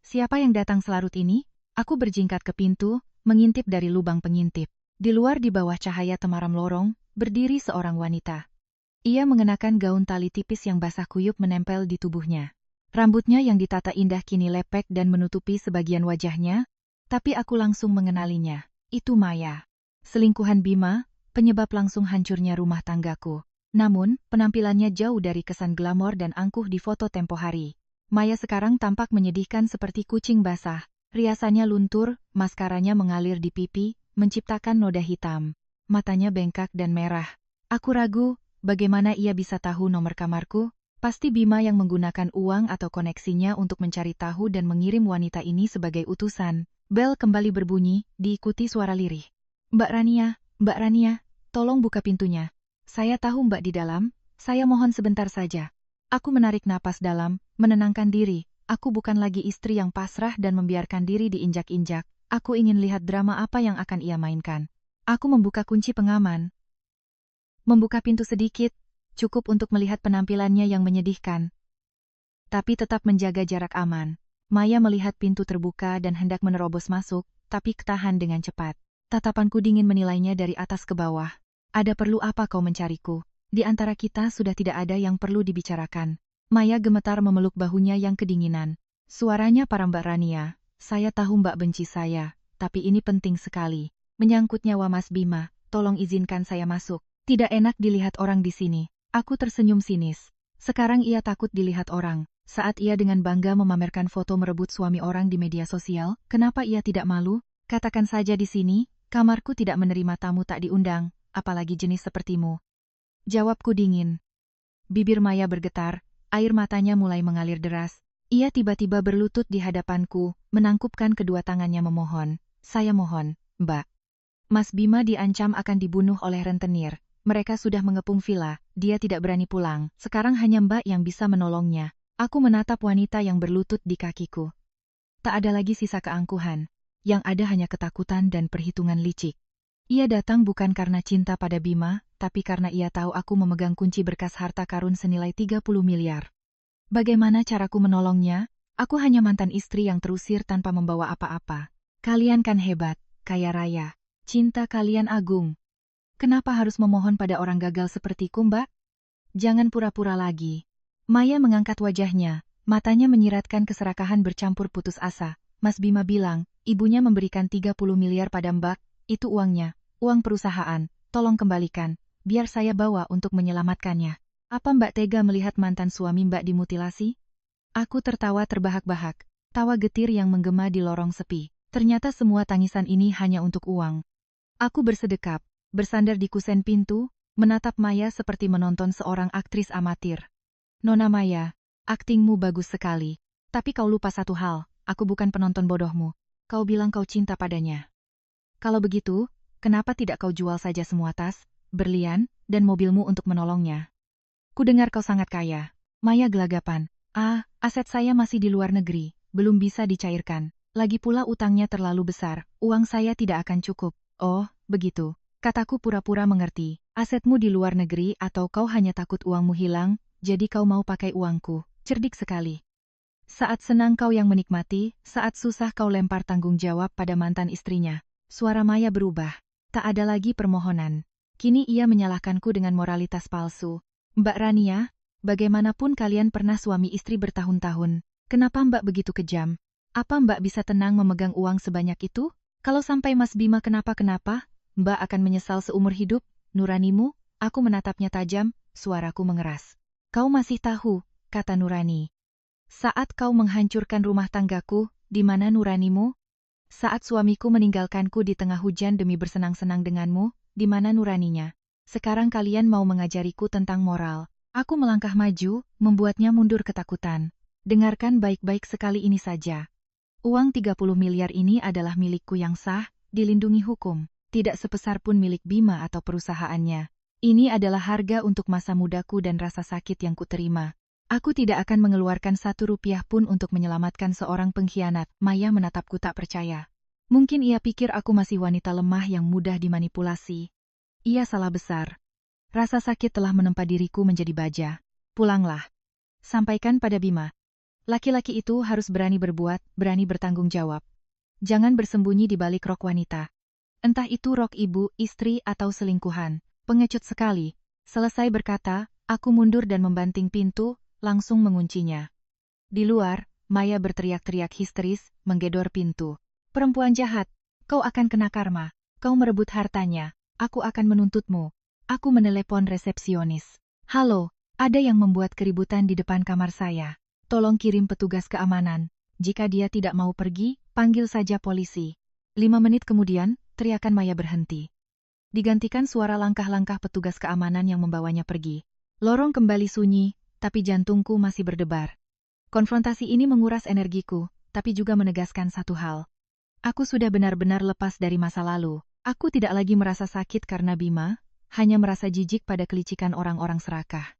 S1: Siapa yang datang selarut ini? Aku berjingkat ke pintu, mengintip dari lubang pengintip. Di luar di bawah cahaya temaram lorong, berdiri seorang wanita. Ia mengenakan gaun tali tipis yang basah kuyup menempel di tubuhnya. Rambutnya yang ditata indah kini lepek dan menutupi sebagian wajahnya, tapi aku langsung mengenalinya. Itu Maya. Selingkuhan Bima, penyebab langsung hancurnya rumah tanggaku. Namun, penampilannya jauh dari kesan glamor dan angkuh di foto tempo hari. Maya sekarang tampak menyedihkan seperti kucing basah. Riasannya luntur, maskaranya mengalir di pipi, menciptakan noda hitam. Matanya bengkak dan merah. Aku ragu, bagaimana ia bisa tahu nomor kamarku? Pasti Bima yang menggunakan uang atau koneksinya untuk mencari tahu dan mengirim wanita ini sebagai utusan. Bel kembali berbunyi, diikuti suara lirih. Mbak Rania, tolong buka pintunya. Saya tahu Mbak di dalam, saya mohon sebentar saja. Aku menarik napas dalam, menenangkan diri. Aku bukan lagi istri yang pasrah dan membiarkan diri diinjak-injak. Aku ingin lihat drama apa yang akan ia mainkan. Aku membuka kunci pengaman. Membuka pintu sedikit, cukup untuk melihat penampilannya yang menyedihkan. Tapi tetap menjaga jarak aman. Maya melihat pintu terbuka dan hendak menerobos masuk, tapi ketahan dengan cepat. Tatapanku dingin menilainya dari atas ke bawah. Ada perlu apa kau mencariku? Di antara kita sudah tidak ada yang perlu dibicarakan. Maya gemetar memeluk bahunya yang kedinginan. Suaranya para Mbak Rania. Saya tahu Mbak benci saya, tapi ini penting sekali. Menyangkut nyawa Mas Bima, tolong izinkan saya masuk. Tidak enak dilihat orang di sini. Aku tersenyum sinis. Sekarang ia takut dilihat orang. Saat ia dengan bangga memamerkan foto merebut suami orang di media sosial, kenapa ia tidak malu? Katakan saja di sini, kamarku tidak menerima tamu tak diundang. Apalagi jenis sepertimu. Jawabku dingin. Bibir Maya bergetar, air matanya mulai mengalir deras. Ia tiba-tiba berlutut di hadapanku, menangkupkan kedua tangannya memohon. Saya mohon, Mbak. Mas Bima diancam akan dibunuh oleh rentenir. Mereka sudah mengepung villa, dia tidak berani pulang. Sekarang hanya Mbak yang bisa menolongnya. Aku menatap wanita yang berlutut di kakiku. Tak ada lagi sisa keangkuhan. Yang ada hanya ketakutan dan perhitungan licik. Ia datang bukan karena cinta pada Bima, tapi karena ia tahu aku memegang kunci berkas harta karun senilai 30 miliar. Bagaimana caraku menolongnya? Aku hanya mantan istri yang terusir tanpa membawa apa-apa. Kalian kan hebat, kaya raya. Cinta kalian agung. Kenapa harus memohon pada orang gagal sepertiku, Mbak? Jangan pura-pura lagi. Maya mengangkat wajahnya, Matanya menyiratkan keserakahan bercampur putus asa. Mas Bima bilang, ibunya memberikan 30 miliar pada Mbak, itu uangnya, uang perusahaan, tolong kembalikan, biar saya bawa untuk menyelamatkannya. Apa Mbak tega melihat mantan suami Mbak dimutilasi? Aku tertawa terbahak-bahak, tawa getir yang menggema di lorong sepi. Ternyata semua tangisan ini hanya untuk uang. Aku bersedekap, bersandar di kusen pintu, menatap Maya seperti menonton seorang aktris amatir. Nona Maya, aktingmu bagus sekali. Tapi kau lupa satu hal, aku bukan penonton bodohmu. Kau bilang kau cinta padanya. Kalau begitu, kenapa tidak kau jual saja semua tas, berlian, dan mobilmu untuk menolongnya? Kudengar kau sangat kaya. Maya gelagapan. Aset saya masih di luar negeri, belum bisa dicairkan. Lagi pula utangnya terlalu besar, uang saya tidak akan cukup. Oh, begitu. Kataku pura-pura mengerti. Asetmu di luar negeri atau kau hanya takut uangmu hilang, jadi kau mau pakai uangku. Cerdik sekali. Saat senang kau yang menikmati, saat susah kau lempar tanggung jawab pada mantan istrinya. Suara Maya berubah. Tak ada lagi permohonan. Kini ia menyalahkanku dengan moralitas palsu. Mbak Rania, bagaimanapun kalian pernah suami istri bertahun-tahun. Kenapa Mbak begitu kejam? Apa Mbak bisa tenang memegang uang sebanyak itu? Kalau sampai Mas Bima kenapa-kenapa, Mbak akan menyesal seumur hidup. Nuranimu, aku menatapnya tajam, suaraku mengeras. Kau masih tahu, kata Nurani. Saat kau menghancurkan rumah tanggaku, di mana nuranimu? Saat suamiku meninggalkanku di tengah hujan demi bersenang-senang denganmu, di mana nuraninya? Sekarang kalian mau mengajariku tentang moral. Aku melangkah maju, membuatnya mundur ketakutan. Dengarkan baik-baik sekali ini saja. Uang 30 miliar ini adalah milikku yang sah, dilindungi hukum. Tidak sebesar pun milik Bima atau perusahaannya. Ini adalah harga untuk masa mudaku dan rasa sakit yang kuterima. Aku tidak akan mengeluarkan 1 rupiah pun untuk menyelamatkan seorang pengkhianat. Maya menatapku tak percaya. Mungkin ia pikir aku masih wanita lemah yang mudah dimanipulasi. Ia salah besar. Rasa sakit telah menempa diriku menjadi baja. Pulanglah. Sampaikan pada Bima. Laki-laki itu harus berani berbuat, berani bertanggung jawab. Jangan bersembunyi di balik rok wanita. Entah itu rok ibu, istri, atau selingkuhan. Pengecut sekali. Selesai berkata, aku mundur dan membanting pintu, langsung menguncinya. Di luar, Maya berteriak-teriak histeris, menggedor pintu. Perempuan jahat, kau akan kena karma. Kau merebut hartanya. Aku akan menuntutmu. Aku menelepon resepsionis. Halo, ada yang membuat keributan di depan kamar saya. Tolong kirim petugas keamanan. Jika dia tidak mau pergi, panggil saja polisi. 5 menit kemudian, teriakan Maya berhenti. Digantikan suara langkah-langkah petugas keamanan yang membawanya pergi. Lorong kembali sunyi, tapi jantungku masih berdebar. Konfrontasi ini menguras energiku, tapi juga menegaskan satu hal. Aku sudah benar-benar lepas dari masa lalu. Aku tidak lagi merasa sakit karena Bima, hanya merasa jijik pada kelicikan orang-orang serakah.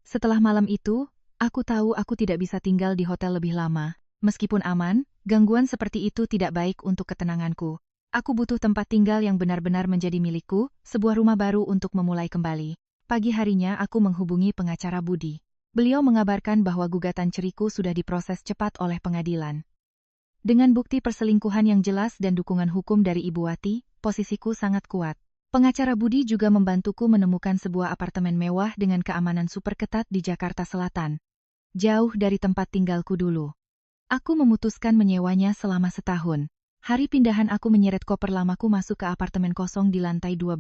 S1: Setelah malam itu, aku tahu aku tidak bisa tinggal di hotel lebih lama. Meskipun aman, gangguan seperti itu tidak baik untuk ketenanganku. Aku butuh tempat tinggal yang benar-benar menjadi milikku, sebuah rumah baru untuk memulai kembali. Pagi harinya aku menghubungi pengacara Budi. Beliau mengabarkan bahwa gugatan ceriku sudah diproses cepat oleh pengadilan. Dengan bukti perselingkuhan yang jelas dan dukungan hukum dari Ibu Wati, posisiku sangat kuat. Pengacara Budi juga membantuku menemukan sebuah apartemen mewah dengan keamanan super ketat di Jakarta Selatan. Jauh dari tempat tinggalku dulu. Aku memutuskan menyewanya selama setahun. Hari pindahan aku menyeret koper lamaku masuk ke apartemen kosong di lantai 12.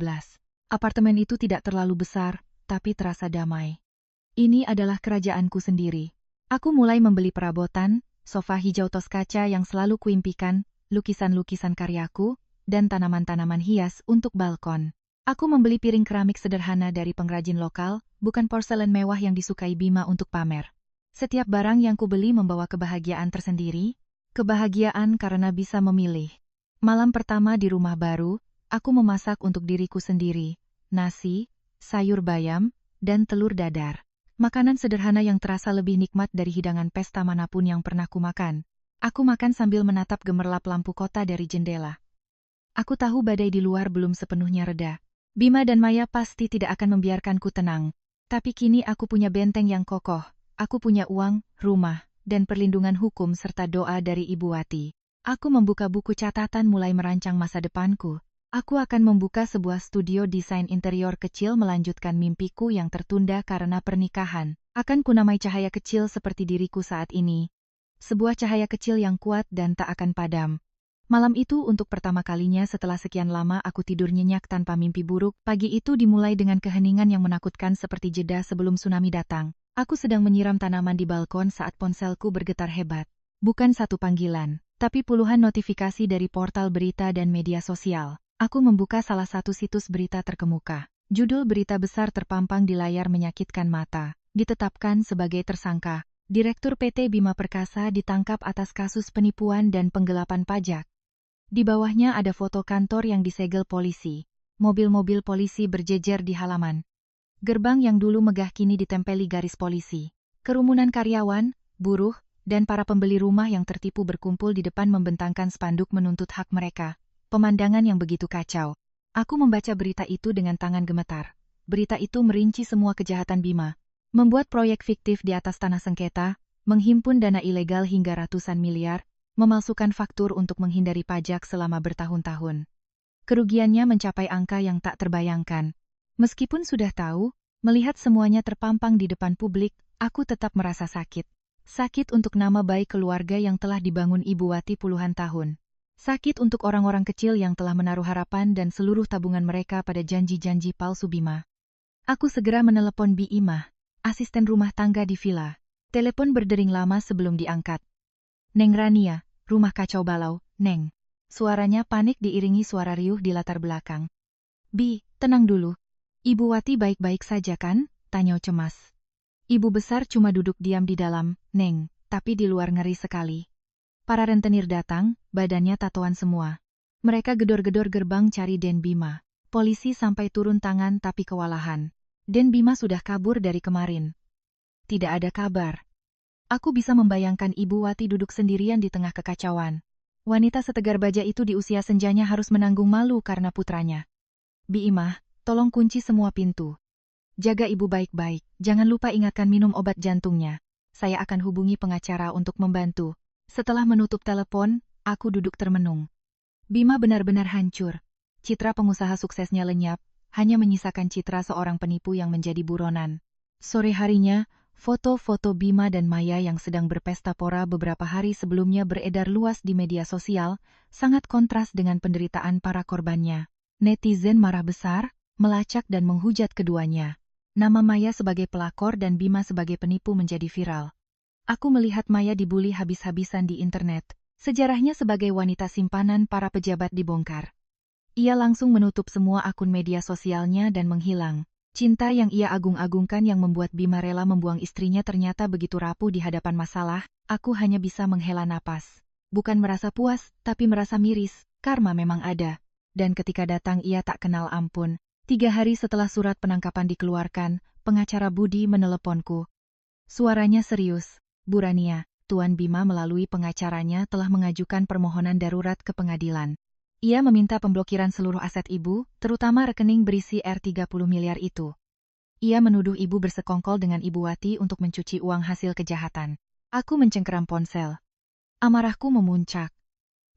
S1: Apartemen itu tidak terlalu besar, tapi terasa damai. Ini adalah kerajaanku sendiri. Aku mulai membeli perabotan, sofa hijau tos kaca yang selalu kuimpikan, lukisan-lukisan karyaku, dan tanaman-tanaman hias untuk balkon. Aku membeli piring keramik sederhana dari pengrajin lokal, bukan porselen mewah yang disukai Bima untuk pamer. Setiap barang yang kubeli membawa kebahagiaan tersendiri, kebahagiaan karena bisa memilih. Malam pertama di rumah baru, aku memasak untuk diriku sendiri, nasi, sayur bayam, dan telur dadar. Makanan sederhana yang terasa lebih nikmat dari hidangan pesta manapun yang pernah kumakan. Aku makan sambil menatap gemerlap lampu kota dari jendela. Aku tahu badai di luar belum sepenuhnya reda. Bima dan Maya pasti tidak akan membiarkanku tenang. Tapi kini aku punya benteng yang kokoh. Aku punya uang, rumah, dan perlindungan hukum serta doa dari Ibu Wati. Aku membuka buku catatan mulai merancang masa depanku. Aku akan membuka sebuah studio desain interior kecil melanjutkan mimpiku yang tertunda karena pernikahan. Akan kunamai cahaya kecil seperti diriku saat ini. Sebuah cahaya kecil yang kuat dan tak akan padam. Malam itu untuk pertama kalinya setelah sekian lama aku tidur nyenyak tanpa mimpi buruk. Pagi itu dimulai dengan keheningan yang menakutkan seperti jeda sebelum tsunami datang. Aku sedang menyiram tanaman di balkon saat ponselku bergetar hebat. Bukan satu panggilan, tapi puluhan notifikasi dari portal berita dan media sosial. Aku membuka salah satu situs berita terkemuka. Judul berita besar terpampang di layar menyakitkan mata. Ditetapkan sebagai tersangka. Direktur PT Bima Perkasa ditangkap atas kasus penipuan dan penggelapan pajak. Di bawahnya ada foto kantor yang disegel polisi. Mobil-mobil polisi berjejer di halaman. Gerbang yang dulu megah kini ditempeli garis polisi. Kerumunan karyawan, buruh, dan para pembeli rumah yang tertipu berkumpul di depan membentangkan spanduk menuntut hak mereka. Pemandangan yang begitu kacau. Aku membaca berita itu dengan tangan gemetar. Berita itu merinci semua kejahatan Bima. Membuat proyek fiktif di atas tanah sengketa, menghimpun dana ilegal hingga ratusan miliar, memalsukan faktur untuk menghindari pajak selama bertahun-tahun. Kerugiannya mencapai angka yang tak terbayangkan. Meskipun sudah tahu, melihat semuanya terpampang di depan publik, aku tetap merasa sakit. Sakit untuk nama baik keluarga yang telah dibangun Ibu Wati puluhan tahun. Sakit untuk orang-orang kecil yang telah menaruh harapan dan seluruh tabungan mereka pada janji-janji palsu Bima. Aku segera menelepon Bi Imah, asisten rumah tangga di villa. Telepon berdering lama sebelum diangkat. Neng Rania, rumah kacau balau, Neng. Suaranya panik diiringi suara riuh di latar belakang. Bi, tenang dulu. Ibu Wati baik-baik saja kan? Tanya cemas. Ibu besar cuma duduk diam di dalam, Neng, tapi di luar ngeri sekali. Para rentenir datang, badannya tatoan semua. Mereka gedor-gedor gerbang cari Den Bima. Polisi sampai turun tangan tapi kewalahan. Den Bima sudah kabur dari kemarin. Tidak ada kabar. Aku bisa membayangkan Ibu Wati duduk sendirian di tengah kekacauan. Wanita setegar baja itu di usia senjanya harus menanggung malu karena putranya. Bi Imah, tolong kunci semua pintu. Jaga ibu baik-baik, jangan lupa ingatkan minum obat jantungnya. Saya akan hubungi pengacara untuk membantu. Setelah menutup telepon, aku duduk termenung. Bima benar-benar hancur. Citra pengusaha suksesnya lenyap, hanya menyisakan citra seorang penipu yang menjadi buronan. Sore harinya, foto-foto Bima dan Maya yang sedang berpesta pora beberapa hari sebelumnya beredar luas di media sosial, sangat kontras dengan penderitaan para korbannya. Netizen marah besar, melacak dan menghujat keduanya. Nama Maya sebagai pelakor dan Bima sebagai penipu menjadi viral. Aku melihat Maya dibuli habis-habisan di internet. Sejarahnya sebagai wanita simpanan para pejabat dibongkar. Ia langsung menutup semua akun media sosialnya dan menghilang. Cinta yang ia agung-agungkan yang membuat Bima rela membuang istrinya ternyata begitu rapuh di hadapan masalah. Aku hanya bisa menghela napas. Bukan merasa puas, tapi merasa miris. Karma memang ada. Dan ketika datang ia tak kenal ampun. 3 hari setelah surat penangkapan dikeluarkan, pengacara Budi meneleponku. Suaranya serius. Bu Rania, Tuan Bima melalui pengacaranya telah mengajukan permohonan darurat ke pengadilan. Ia meminta pemblokiran seluruh aset ibu, terutama rekening berisi R30 miliar itu. Ia menuduh ibu bersekongkol dengan Ibu Wati untuk mencuci uang hasil kejahatan. Aku mencengkeram ponsel. Amarahku memuncak.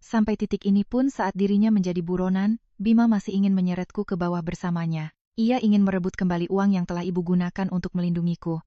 S1: Sampai titik ini pun saat dirinya menjadi buronan, Bima masih ingin menyeretku ke bawah bersamanya. Ia ingin merebut kembali uang yang telah ibu gunakan untuk melindungiku.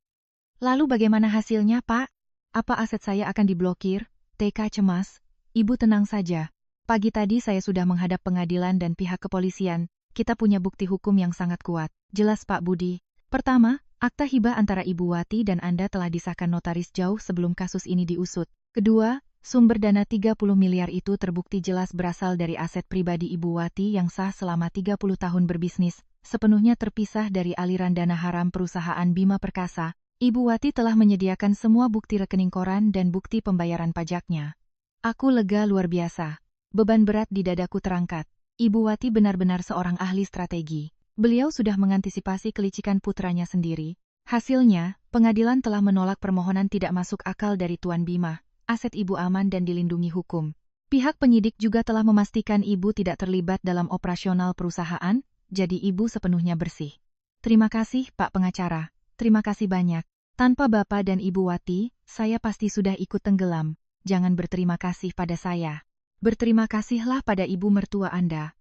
S1: Lalu bagaimana hasilnya, Pak? Apa aset saya akan diblokir? TK cemas. Ibu tenang saja. Pagi tadi saya sudah menghadap pengadilan dan pihak kepolisian. Kita punya bukti hukum yang sangat kuat. Jelas Pak Budi. Pertama, akta hibah antara Ibu Wati dan Anda telah disahkan notaris jauh sebelum kasus ini diusut. Kedua, sumber dana 30 miliar itu terbukti jelas berasal dari aset pribadi Ibu Wati yang sah selama 30 tahun berbisnis, sepenuhnya terpisah dari aliran dana haram perusahaan Bima Perkasa. Ibu Wati telah menyediakan semua bukti rekening koran dan bukti pembayaran pajaknya. Aku lega luar biasa. Beban berat di dadaku terangkat. Ibu Wati benar-benar seorang ahli strategi. Beliau sudah mengantisipasi kelicikan putranya sendiri. Hasilnya, pengadilan telah menolak permohonan tidak masuk akal dari Tuan Bima. Aset ibu aman dan dilindungi hukum. Pihak penyidik juga telah memastikan ibu tidak terlibat dalam operasional perusahaan, jadi ibu sepenuhnya bersih. Terima kasih, Pak Pengacara. Terima kasih banyak. Tanpa Bapak dan Ibu Wati, saya pasti sudah ikut tenggelam. Jangan berterima kasih pada saya. Berterima kasihlah pada ibu mertua Anda.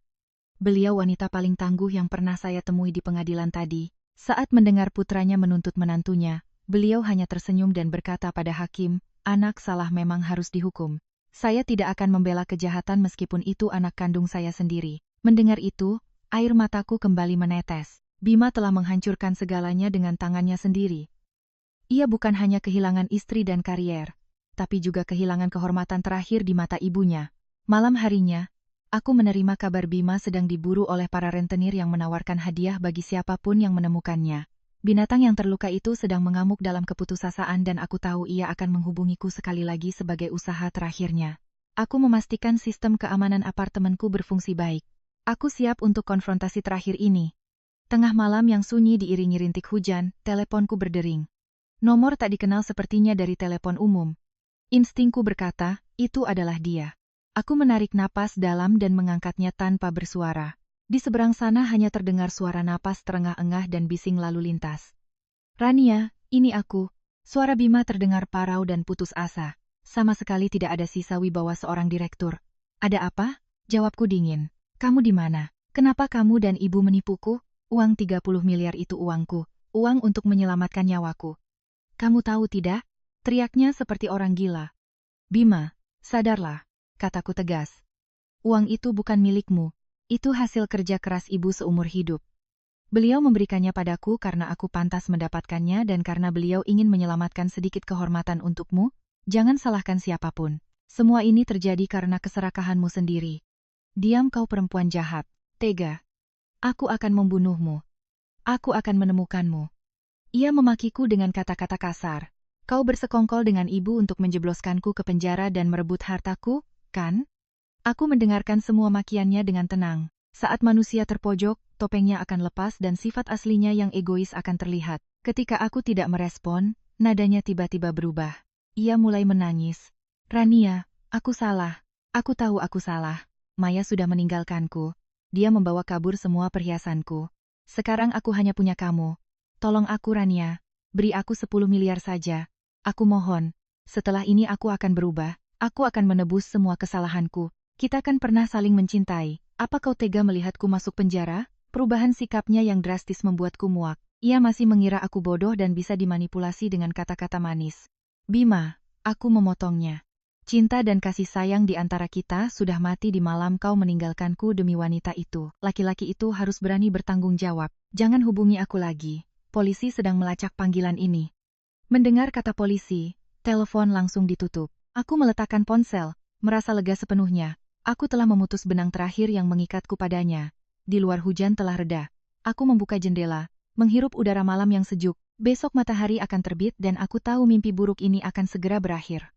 S1: Beliau wanita paling tangguh yang pernah saya temui di pengadilan tadi. Saat mendengar putranya menuntut menantunya, beliau hanya tersenyum dan berkata pada hakim, anak salah memang harus dihukum. Saya tidak akan membela kejahatan meskipun itu anak kandung saya sendiri. Mendengar itu, air mataku kembali menetes. Bima telah menghancurkan segalanya dengan tangannya sendiri. Ia bukan hanya kehilangan istri dan karier, tapi juga kehilangan kehormatan terakhir di mata ibunya. Malam harinya, aku menerima kabar Bima sedang diburu oleh para rentenir yang menawarkan hadiah bagi siapapun yang menemukannya. Binatang yang terluka itu sedang mengamuk dalam keputusasaan dan aku tahu ia akan menghubungiku sekali lagi sebagai usaha terakhirnya. Aku memastikan sistem keamanan apartemenku berfungsi baik. Aku siap untuk konfrontasi terakhir ini. Tengah malam yang sunyi diiringi rintik hujan, teleponku berdering. Nomor tak dikenal sepertinya dari telepon umum. Instingku berkata, itu adalah dia. Aku menarik napas dalam dan mengangkatnya tanpa bersuara. Di seberang sana hanya terdengar suara napas terengah-engah dan bising lalu lintas. Rania, ini aku. Suara Bima terdengar parau dan putus asa. Sama sekali tidak ada sisa wibawa seorang direktur. Ada apa? Jawabku dingin. Kamu di mana? Kenapa kamu dan ibu menipuku? Uang 30 miliar itu uangku. Uang untuk menyelamatkan nyawaku. Kamu tahu tidak? Teriaknya seperti orang gila. Bima, sadarlah, kataku tegas. Uang itu bukan milikmu. Itu hasil kerja keras ibu seumur hidup. Beliau memberikannya padaku karena aku pantas mendapatkannya dan karena beliau ingin menyelamatkan sedikit kehormatan untukmu. Jangan salahkan siapapun. Semua ini terjadi karena keserakahanmu sendiri. Diam kau perempuan jahat, tega. Aku akan membunuhmu. Aku akan menemukanmu. Ia memakiku dengan kata-kata kasar. Kau bersekongkol dengan ibu untuk menjebloskanku ke penjara dan merebut hartaku, kan? Aku mendengarkan semua makiannya dengan tenang. Saat manusia terpojok, topengnya akan lepas dan sifat aslinya yang egois akan terlihat. Ketika aku tidak merespon, nadanya tiba-tiba berubah. Ia mulai menangis. Rania, aku salah. Aku tahu aku salah. Maya sudah meninggalkanku. Dia membawa kabur semua perhiasanku. Sekarang aku hanya punya kamu. Tolong aku Rania. Beri aku 10 miliar saja. Aku mohon. Setelah ini aku akan berubah. Aku akan menebus semua kesalahanku. Kita kan pernah saling mencintai. Apa kau tega melihatku masuk penjara? Perubahan sikapnya yang drastis membuatku muak. Ia masih mengira aku bodoh dan bisa dimanipulasi dengan kata-kata manis. Bima, aku memotongnya. Cinta dan kasih sayang di antara kita sudah mati di malam kau meninggalkanku demi wanita itu. Laki-laki itu harus berani bertanggung jawab. Jangan hubungi aku lagi. Polisi sedang melacak panggilan ini. Mendengar kata polisi, telepon langsung ditutup. Aku meletakkan ponsel, merasa lega sepenuhnya. Aku telah memutus benang terakhir yang mengikatku padanya. Di luar hujan telah reda. Aku membuka jendela, menghirup udara malam yang sejuk. Besok matahari akan terbit dan aku tahu mimpi buruk ini akan segera berakhir.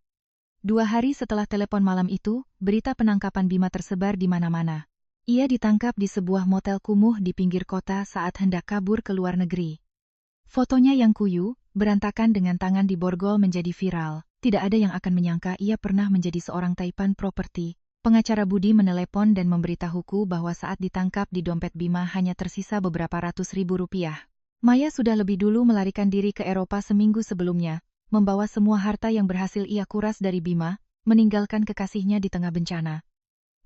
S1: 2 hari setelah telepon malam itu, berita penangkapan Bima tersebar di mana-mana. Ia ditangkap di sebuah motel kumuh di pinggir kota saat hendak kabur ke luar negeri. Fotonya yang kuyu, berantakan dengan tangan diborgol menjadi viral. Tidak ada yang akan menyangka ia pernah menjadi seorang taipan properti. Pengacara Budi menelepon dan memberitahuku bahwa saat ditangkap di dompet Bima hanya tersisa beberapa ratus ribu rupiah. Maya sudah lebih dulu melarikan diri ke Eropa seminggu sebelumnya, membawa semua harta yang berhasil ia kuras dari Bima, meninggalkan kekasihnya di tengah bencana.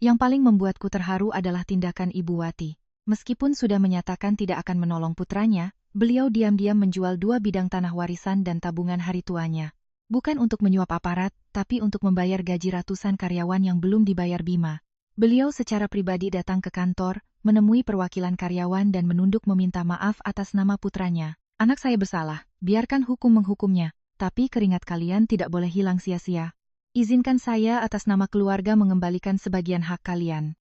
S1: Yang paling membuatku terharu adalah tindakan Ibu Wati. Meskipun sudah menyatakan tidak akan menolong putranya, beliau diam-diam menjual 2 bidang tanah warisan dan tabungan hari tuanya. Bukan untuk menyuap aparat, tapi untuk membayar gaji ratusan karyawan yang belum dibayar Bima. Beliau secara pribadi datang ke kantor, menemui perwakilan karyawan dan menunduk meminta maaf atas nama putranya. Anak saya bersalah, biarkan hukum menghukumnya. Tapi keringat kalian tidak boleh hilang sia-sia. Izinkan saya atas nama keluarga mengembalikan sebagian hak kalian.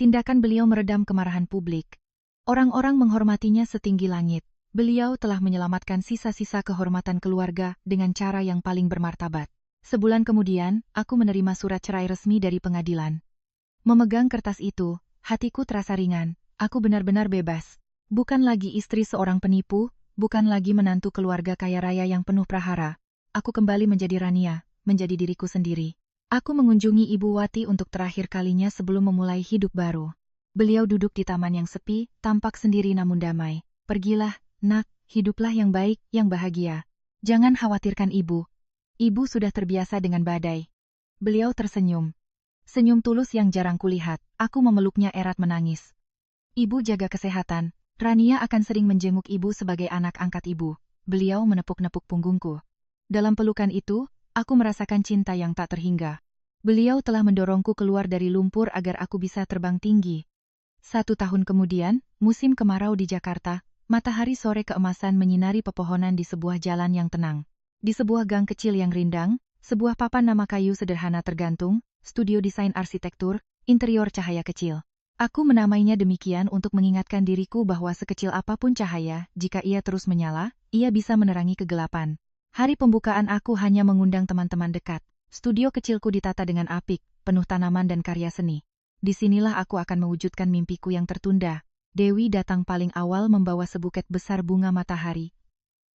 S1: Tindakan beliau meredam kemarahan publik. Orang-orang menghormatinya setinggi langit. Beliau telah menyelamatkan sisa-sisa kehormatan keluarga dengan cara yang paling bermartabat. Sebulan kemudian, aku menerima surat cerai resmi dari pengadilan. Memegang kertas itu, hatiku terasa ringan. Aku benar-benar bebas. Bukan lagi istri seorang penipu, bukan lagi menantu keluarga kaya raya yang penuh prahara. Aku kembali menjadi Rania, menjadi diriku sendiri. Aku mengunjungi Ibu Wati untuk terakhir kalinya sebelum memulai hidup baru. Beliau duduk di taman yang sepi, tampak sendiri namun damai. Pergilah, nak, hiduplah yang baik, yang bahagia. Jangan khawatirkan ibu. Ibu sudah terbiasa dengan badai. Beliau tersenyum. Senyum tulus yang jarang kulihat. Aku memeluknya erat menangis. Ibu jaga kesehatan. Rania akan sering menjenguk ibu sebagai anak angkat ibu. Beliau menepuk-nepuk punggungku. Dalam pelukan itu, aku merasakan cinta yang tak terhingga. Beliau telah mendorongku keluar dari lumpur agar aku bisa terbang tinggi. 1 tahun kemudian, musim kemarau di Jakarta, matahari sore keemasan menyinari pepohonan di sebuah jalan yang tenang. Di sebuah gang kecil yang rindang, sebuah papan nama kayu sederhana tergantung, studio desain arsitektur, interior cahaya kecil. Aku menamainya demikian untuk mengingatkan diriku bahwa sekecil apapun cahaya, jika ia terus menyala, ia bisa menerangi kegelapan. Hari pembukaan aku hanya mengundang teman-teman dekat. Studio kecilku ditata dengan apik, penuh tanaman dan karya seni. Disinilah aku akan mewujudkan mimpiku yang tertunda. Dewi datang paling awal membawa sebuket besar bunga matahari.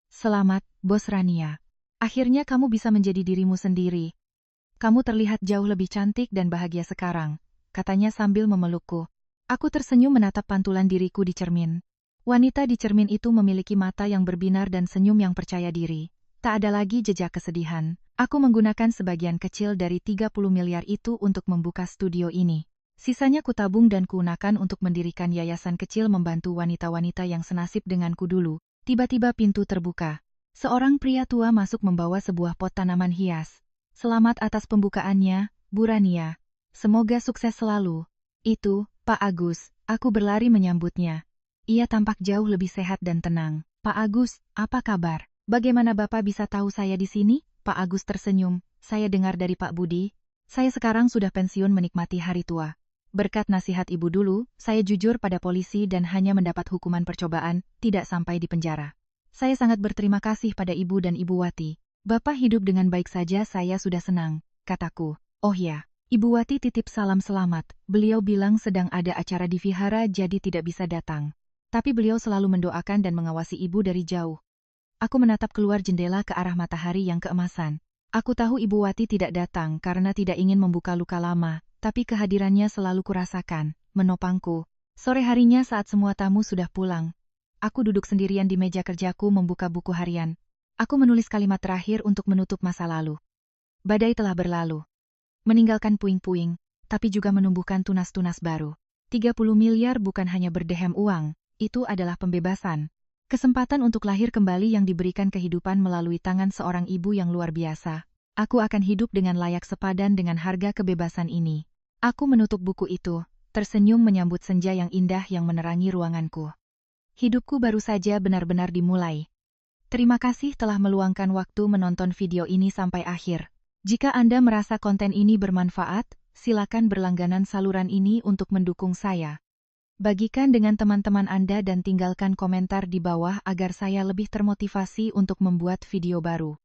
S1: Selamat, Bos Rania. Akhirnya kamu bisa menjadi dirimu sendiri. Kamu terlihat jauh lebih cantik dan bahagia sekarang, katanya sambil memelukku. Aku tersenyum menatap pantulan diriku di cermin. Wanita di cermin itu memiliki mata yang berbinar dan senyum yang percaya diri. Tak ada lagi jejak kesedihan. Aku menggunakan sebagian kecil dari 30 miliar itu untuk membuka studio ini. Sisanya kutabung dan kugunakan untuk mendirikan yayasan kecil membantu wanita-wanita yang senasib denganku dulu. Tiba-tiba pintu terbuka. Seorang pria tua masuk membawa sebuah pot tanaman hias. Selamat atas pembukaannya, Bu Rania. Semoga sukses selalu. Itu, Pak Agus, aku berlari menyambutnya. Ia tampak jauh lebih sehat dan tenang. Pak Agus, apa kabar? Bagaimana Bapak bisa tahu saya di sini? Pak Agus tersenyum. Saya dengar dari Pak Budi. Saya sekarang sudah pensiun menikmati hari tua. Berkat nasihat Ibu dulu, saya jujur pada polisi dan hanya mendapat hukuman percobaan, tidak sampai di penjara. Saya sangat berterima kasih pada Ibu dan Ibu Wati. Bapak hidup dengan baik saja, saya sudah senang, kataku. Oh ya. Ibu Wati titip salam selamat. Beliau bilang sedang ada acara di vihara jadi tidak bisa datang. Tapi beliau selalu mendoakan dan mengawasi ibu dari jauh. Aku menatap keluar jendela ke arah matahari yang keemasan. Aku tahu Ibu Wati tidak datang karena tidak ingin membuka luka lama, tapi kehadirannya selalu kurasakan, menopangku. Sore harinya saat semua tamu sudah pulang. Aku duduk sendirian di meja kerjaku membuka buku harian. Aku menulis kalimat terakhir untuk menutup masa lalu. Badai telah berlalu. Meninggalkan puing-puing, tapi juga menumbuhkan tunas-tunas baru. 30 miliar bukan hanya berdehem uang, itu adalah pembebasan. Kesempatan untuk lahir kembali yang diberikan kehidupan melalui tangan seorang ibu yang luar biasa. Aku akan hidup dengan layak sepadan dengan harga kebebasan ini. Aku menutup buku itu, tersenyum menyambut senja yang indah yang menerangi ruanganku. Hidupku baru saja benar-benar dimulai. Terima kasih telah meluangkan waktu menonton video ini sampai akhir. Jika Anda merasa konten ini bermanfaat, silakan berlangganan saluran ini untuk mendukung saya. Bagikan dengan teman-teman Anda dan tinggalkan komentar di bawah agar saya lebih termotivasi untuk membuat video baru.